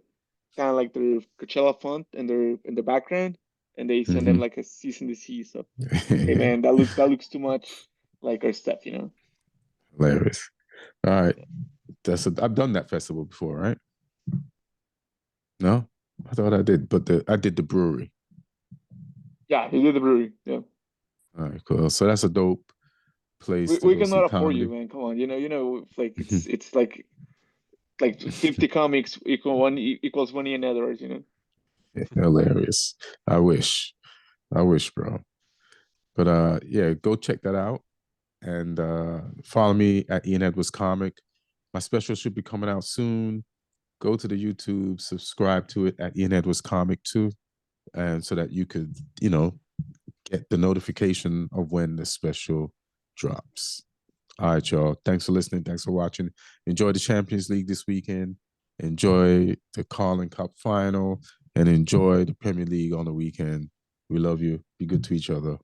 kind of like their Coachella font in the background, and they sent them like a cease and desist. So, hey man, that looks too much like our stuff, you know. Hilarious. All right, I've done that festival before, right? No, I thought I did, but I did the brewery. Yeah, you did the brewery. Yeah. All right, cool. So that's a dope place. We cannot afford you, man. Come on, you know, like it's like 50 comics equals money in other words, you know. Hilarious. I wish, bro. But yeah, go check that out and follow me at Ian Edwards Comic. My special should be coming out soon. Go to the YouTube, subscribe to it at Ian Edwards Comic too, and so that you could, you know, get the notification of when the special drops. All right, y'all. Thanks for listening. Thanks for watching. Enjoy the Champions League this weekend. Enjoy the Carling Cup final, and enjoy the Premier League on the weekend. We love you. Be good to each other.